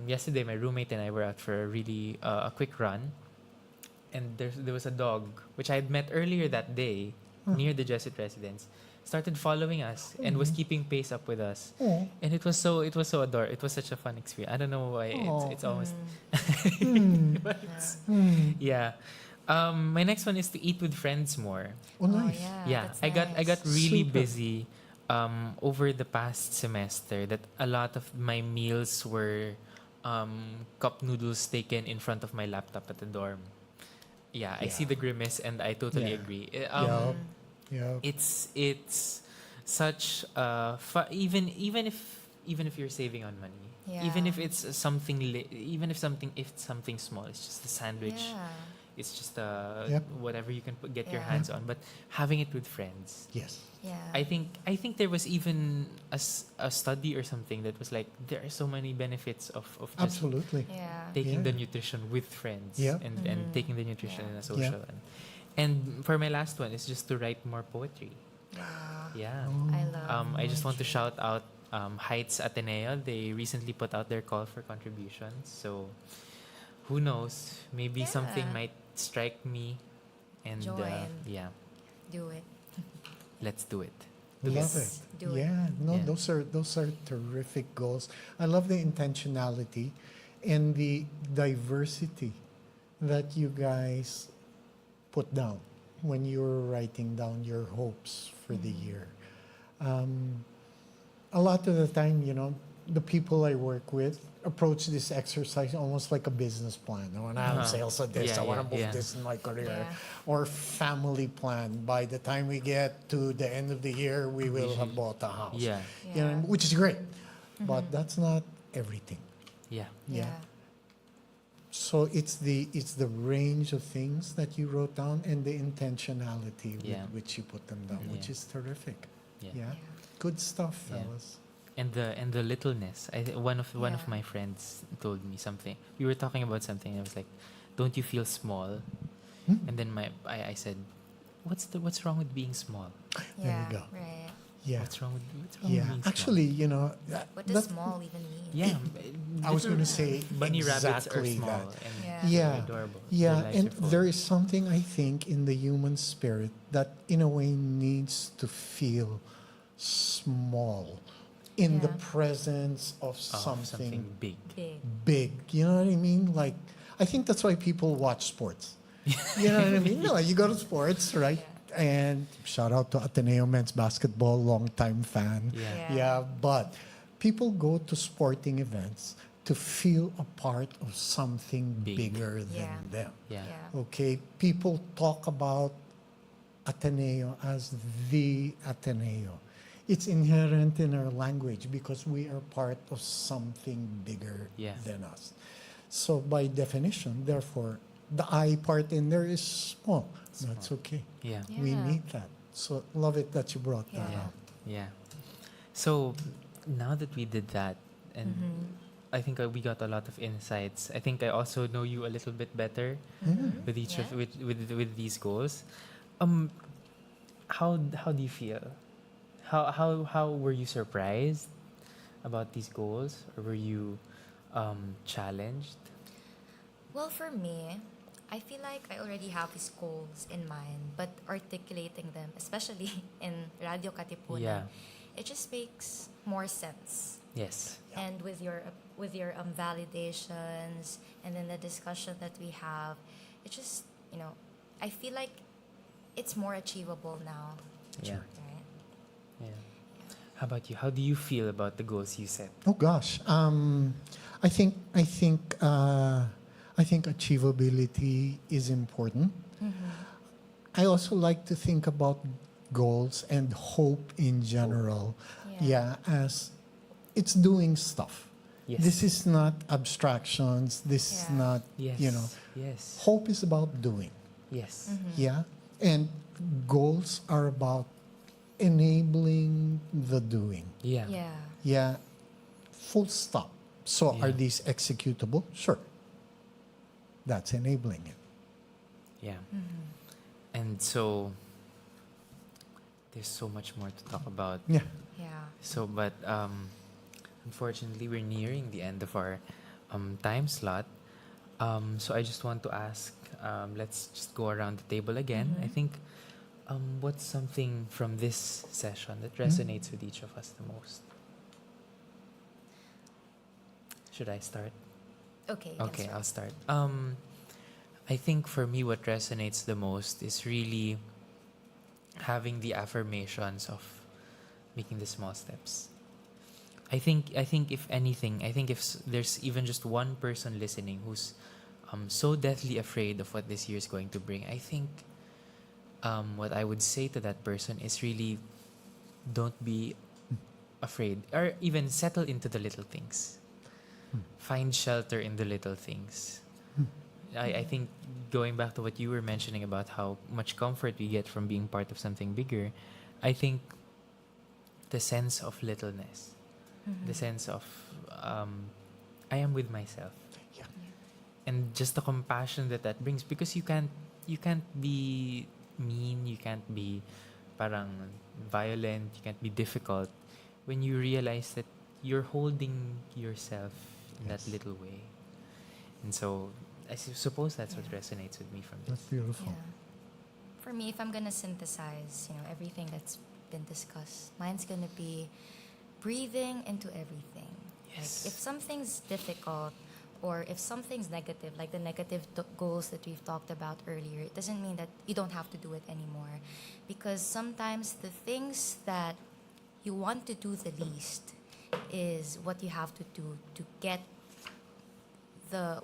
yesterday my roommate and I were out for a quick run, and there was a dog which I had met earlier that day near the Jesuit residence, started following us and was keeping pace up with us, Oh. and it was so adorable. It was such a fun experience. I don't know why Aw. it's almost Mm. yeah. My next one is to eat with friends more. Oh, nice. Yeah, that's I got really Super. busy over the past semester that a lot of my meals were cup noodles taken in front of my laptop at the dorm. Yeah, I see the grimace and I totally Yeah. agree. Yeah. It's such even if you're saving on money, even if it's something if it's something small, it's just a sandwich. It's just Yep. whatever you can get your Yeah. hands on, but having it with friends. Yes. I think there was even a study or something that was like there are so many benefits of just Absolutely. taking the Yeah. nutrition with friends Yep. and taking the nutrition in a social one. And for my last one is just to write more poetry. Yeah. I love. I just want to shout out Heights Ateneo. They recently put out their call for contributions. So who knows? Maybe something Yeah. might strike me, and Join. yeah, Do it. let's do it. Love it. Yes, do it. Yeah, no, Yeah. those are terrific goals. I love the intentionality and the diversity that you guys put down when you're writing down your hopes for the year. A lot of the time, the people I work with approach this exercise almost like a business plan. I want to have sales of this. Yeah, I want to yeah, move yeah. this in my career. Yeah. Or family plan. By the time we get to the end of the year, we will have bought a house. Yeah, Yeah. Which is great. But that's not everything. yeah, Yeah. So it's the range of things that you wrote down and the intentionality with Yeah. which you put them down, which Yeah. is terrific. yeah. Yeah. Good stuff, Yeah. fellas. And the littleness. One of Yeah. my friends told me something. We were talking about something, and I was like, "Don't you feel small?" And then I said, "What's wrong with being small? There we go. Right. Yeah. What's wrong with being Yeah. small?" Actually, What does small even mean? Yeah, I was going to say bunny rabbits are exactly small that. and Yeah. Yeah. they're adorable. Yeah, Their lives and are full. there is something I think in the human spirit that in a way needs to feel small in the Yeah. presence of Oh, something big. Big. big. You know what I mean? Like, I think that's why people watch sports. You know what I mean? No, you go to sports, right? And shout out to Ateneo men's basketball, long-time fan. Yeah. Yeah, but people go to sporting events to feel a part of something Big. bigger Yeah. than them. Yeah. Yeah. Okay, people talk about Ateneo as the Ateneo. It's inherent in our language because we are part of something bigger Yeah. than us. So by definition, therefore, the I part in there is small. That's okay. Yeah. We Yeah. need that. So love it that you brought that Yeah. up. Yeah. So now that we did that, and I think we got a lot of insights. I think I also know you a little bit better with each of Yeah. with these goals. How do you feel? How were you surprised about these goals, or were you challenged? Well, for me, I feel like I already have these goals in mind, but articulating them, especially in Radyo Katipunan, Yeah. it just makes more sense. Yes. And with your validations and then the discussion that we have, it just I feel like it's more achievable now. Yeah. Right? Yeah. How about you? How do you feel about the goals you set? Oh gosh, I think achievability is important. I also like to think about goals and hope in general. Yeah. As it's doing stuff. Yes. This is not abstractions. This is Yeah. not Yes. Yes. Hope is about doing. Yes. Yeah, and goals are about enabling the doing. Yeah. Yeah. Yeah, full stop. So are Yeah. these executable? Sure. That's enabling it. Yeah. And so there's so much more to talk about. Yeah. Yeah. So, but unfortunately, we're nearing the end of our time slot. So I just want to ask, let's just go around the table again. I think, what's something from this session that resonates with each of us the most? Should I start? Okay. you can Okay, start. I'll start. I think for me, what resonates the most is really having the affirmations of making the small steps. I think if anything, if there's even just one person listening who's so deathly afraid of what this year is going to bring, I think what I would say to that person is really don't be afraid, or even settle into the little things. Find shelter in the little things. I think going back to what you were mentioning about how much comfort we get from being part of something bigger, I think the sense of littleness, the sense of I am with myself, Yeah. and just the compassion that brings, because you can't be mean, you can't be parang violent, you can't be difficult when you realize that you're holding yourself in that little way. And so I suppose that's what resonates with me from That's this. beautiful. Yeah. For me, if I'm gonna synthesize, everything that's been discussed, mine's gonna be breathing into everything. Yes. Like if something's difficult or if something's negative, like the negative goals that we've talked about earlier, it doesn't mean that you don't have to do it anymore. Because sometimes the things that you want to do the least is what you have to do to get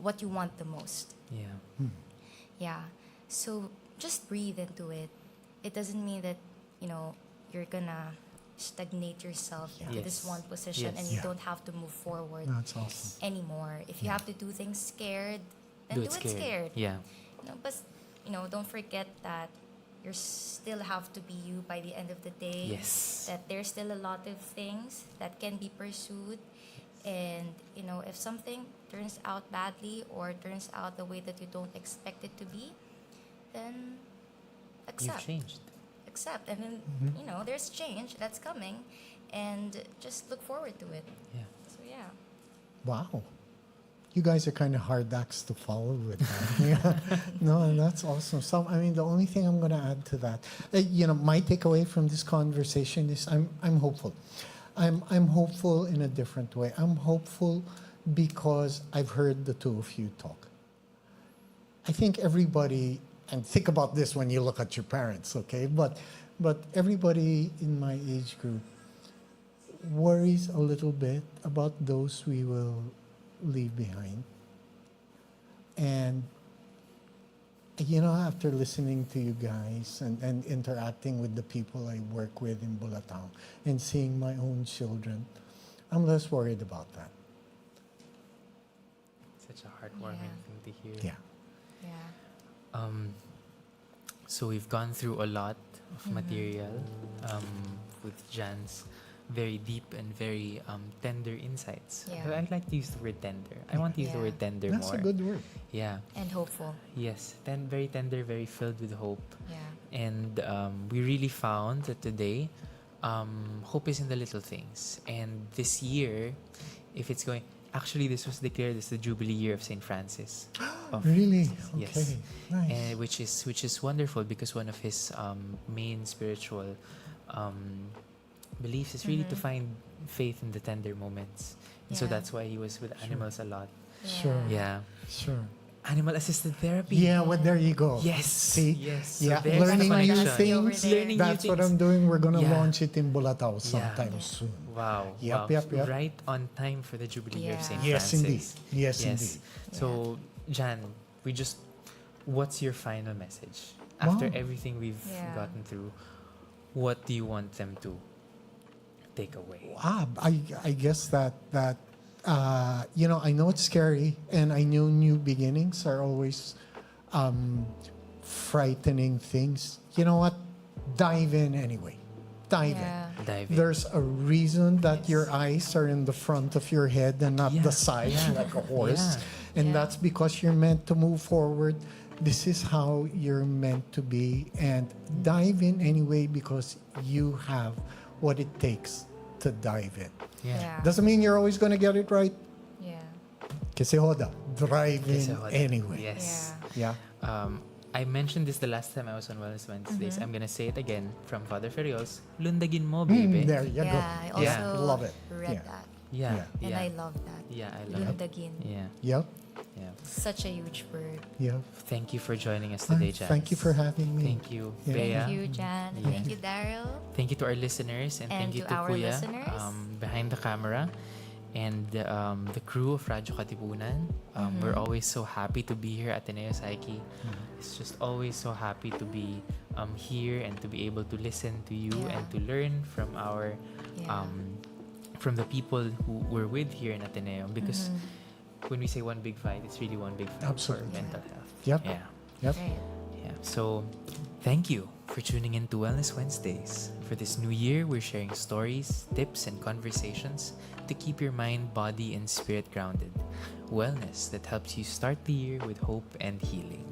what you want the most. Yeah. Yeah. So just breathe into it. It doesn't mean that, you're gonna stagnate yourself into this Yes. one position Yes. and you Yeah. don't have to move forward That's awesome. anymore. If you have to do things scared, then do it scared. Yeah. But don't forget that you still have to be you by the end of the day. Yes. That there's still a lot of things that can be pursued. And, if something turns out badly or turns out the way that you don't expect it to be, then You've accept. changed. Accept. And then, there's change that's coming. And just look forward to it. Yeah. So, yeah. Wow. You guys are kind of hard acts to follow with that. Yeah. No, that's awesome. So, the only thing I'm going to add to that, my takeaway from this conversation is I'm hopeful. I'm hopeful in a different way. I'm hopeful because I've heard the two of you talk. I think everybody, and think about this when you look at your parents, okay? But everybody in my age group worries a little bit about those we will leave behind. And after listening to you guys and interacting with the people I work with in Bulatao and seeing my own children, I'm less worried about that. Such a heartwarming thing to hear. Yeah. Yeah. So we've gone through a lot of material with Jan's very deep and very tender insights. Yeah. I'd like to use the word tender. I want to use the Yeah. word tender That's more. a good word. Yeah. And hopeful. Yes. Very tender, very filled with hope. Yeah. And we really found that today, hope is in the little things. And this year, if it's going... Actually, this was declared as the Jubilee Year of St. Francis. Really? Yes. Okay. Nice. And which is wonderful because one of his main spiritual beliefs is really to find faith in the tender moments. And so Yeah. that's why he was with animals a lot. Sure. Yeah. Sure. Animal assisted therapy. Yeah, well, there you go. Yes. See? Yes. So Yeah, there's the learning new connection. things. Learning That's new what things. I'm doing. We're going to Yeah. launch it in Bulatao sometime soon. Wow. Yep, wow. yep. Right on time for the Jubilee Year of Yeah. St. Yes, Francis. indeed. Yes, indeed. So, Jan, what's your final message? After Wow. everything we've Yeah. gotten through, what do you want them to take away? I guess that I know it's scary, and I know new beginnings are always frightening things. You know what? Dive in anyway. Dive Yeah. in. Dive in. There's a reason that your eyes are in the front of your head and not Yeah. the side like a horse. Yeah. And Yeah. that's because you're meant to move forward. This is how you're meant to be. And dive in anyway because you have what it takes to dive in. Yeah. Doesn't mean you're always going to get it right. Yeah. Kasi hoda, drive Kasi in hoda. anyway. Yes. Yeah. Yeah. I mentioned this the last time I was on Wellness Wednesdays. I'm gonna say it again from Father Ferios. Lundagin mo, baby. There you go. Yeah, I Yeah. also Love it. read Yeah. that. Yeah. And Yeah. I love that. Yeah, I love it. Lundagin. Yeah. Yep. Yeah. Such a huge word. Yep. Thank you for joining us today, Jan. Thank you for having me. Thank you, Yeah. Bea. Thank you, Jan. Yeah. Thank you, Darryl. Thank you to our listeners and And thank you to to our Kuya listeners. behind the camera and the crew of Radyo Katipunan. We're always so happy to be here at Ateneo Psyche. It's just always so happy to be here and to be able to listen to you Yeah. and to learn from our Yeah. from the people who we're with here in Ateneo because when we say one big fight, it's really one big fight Absolutely. for mental health. Yep. Yeah. Yep. Right. Yeah. So, thank you for tuning in to Wellness Wednesdays. For this new year, we're sharing stories, tips, and conversations to keep your mind, body, and spirit grounded. Wellness that helps you start the year with hope and healing.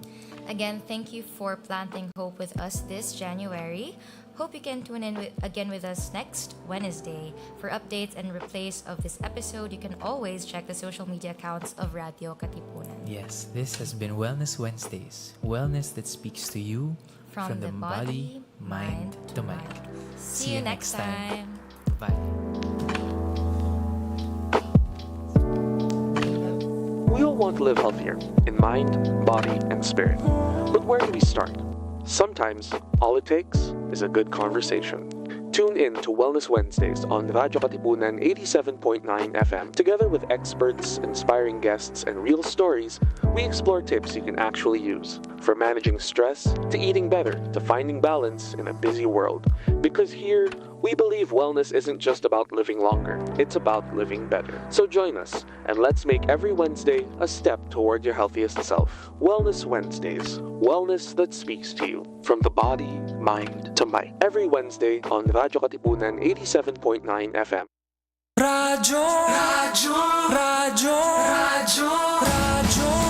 Again, thank you for planting hope with us this January. Hope you can tune in again with us next Wednesday. For updates and replays of this episode, you can always check the social media accounts of Radio Katipunan. Yes, this has been Wellness Wednesdays. Wellness that speaks to you From the body, mind to mind. See you next time. Bye. We all want to live healthier in mind, body, and spirit. But where do we start? Sometimes all it takes is a good conversation. Tune in to Wellness Wednesdays on Radyo Katipunan 87.9 FM. Together with experts, inspiring guests, and real stories, we explore tips you can actually use. From managing stress, to eating better, to finding balance in a busy world. Because here, we believe wellness isn't just about living longer, it's about living better. So join us, and let's make every Wednesday a step toward your healthiest self. Wellness Wednesdays, wellness that speaks to you. From the body, mind to mind. Every Wednesday on Radyo Katipunan 87.9 FM. Radyo, radyo, radyo, radyo, radyo.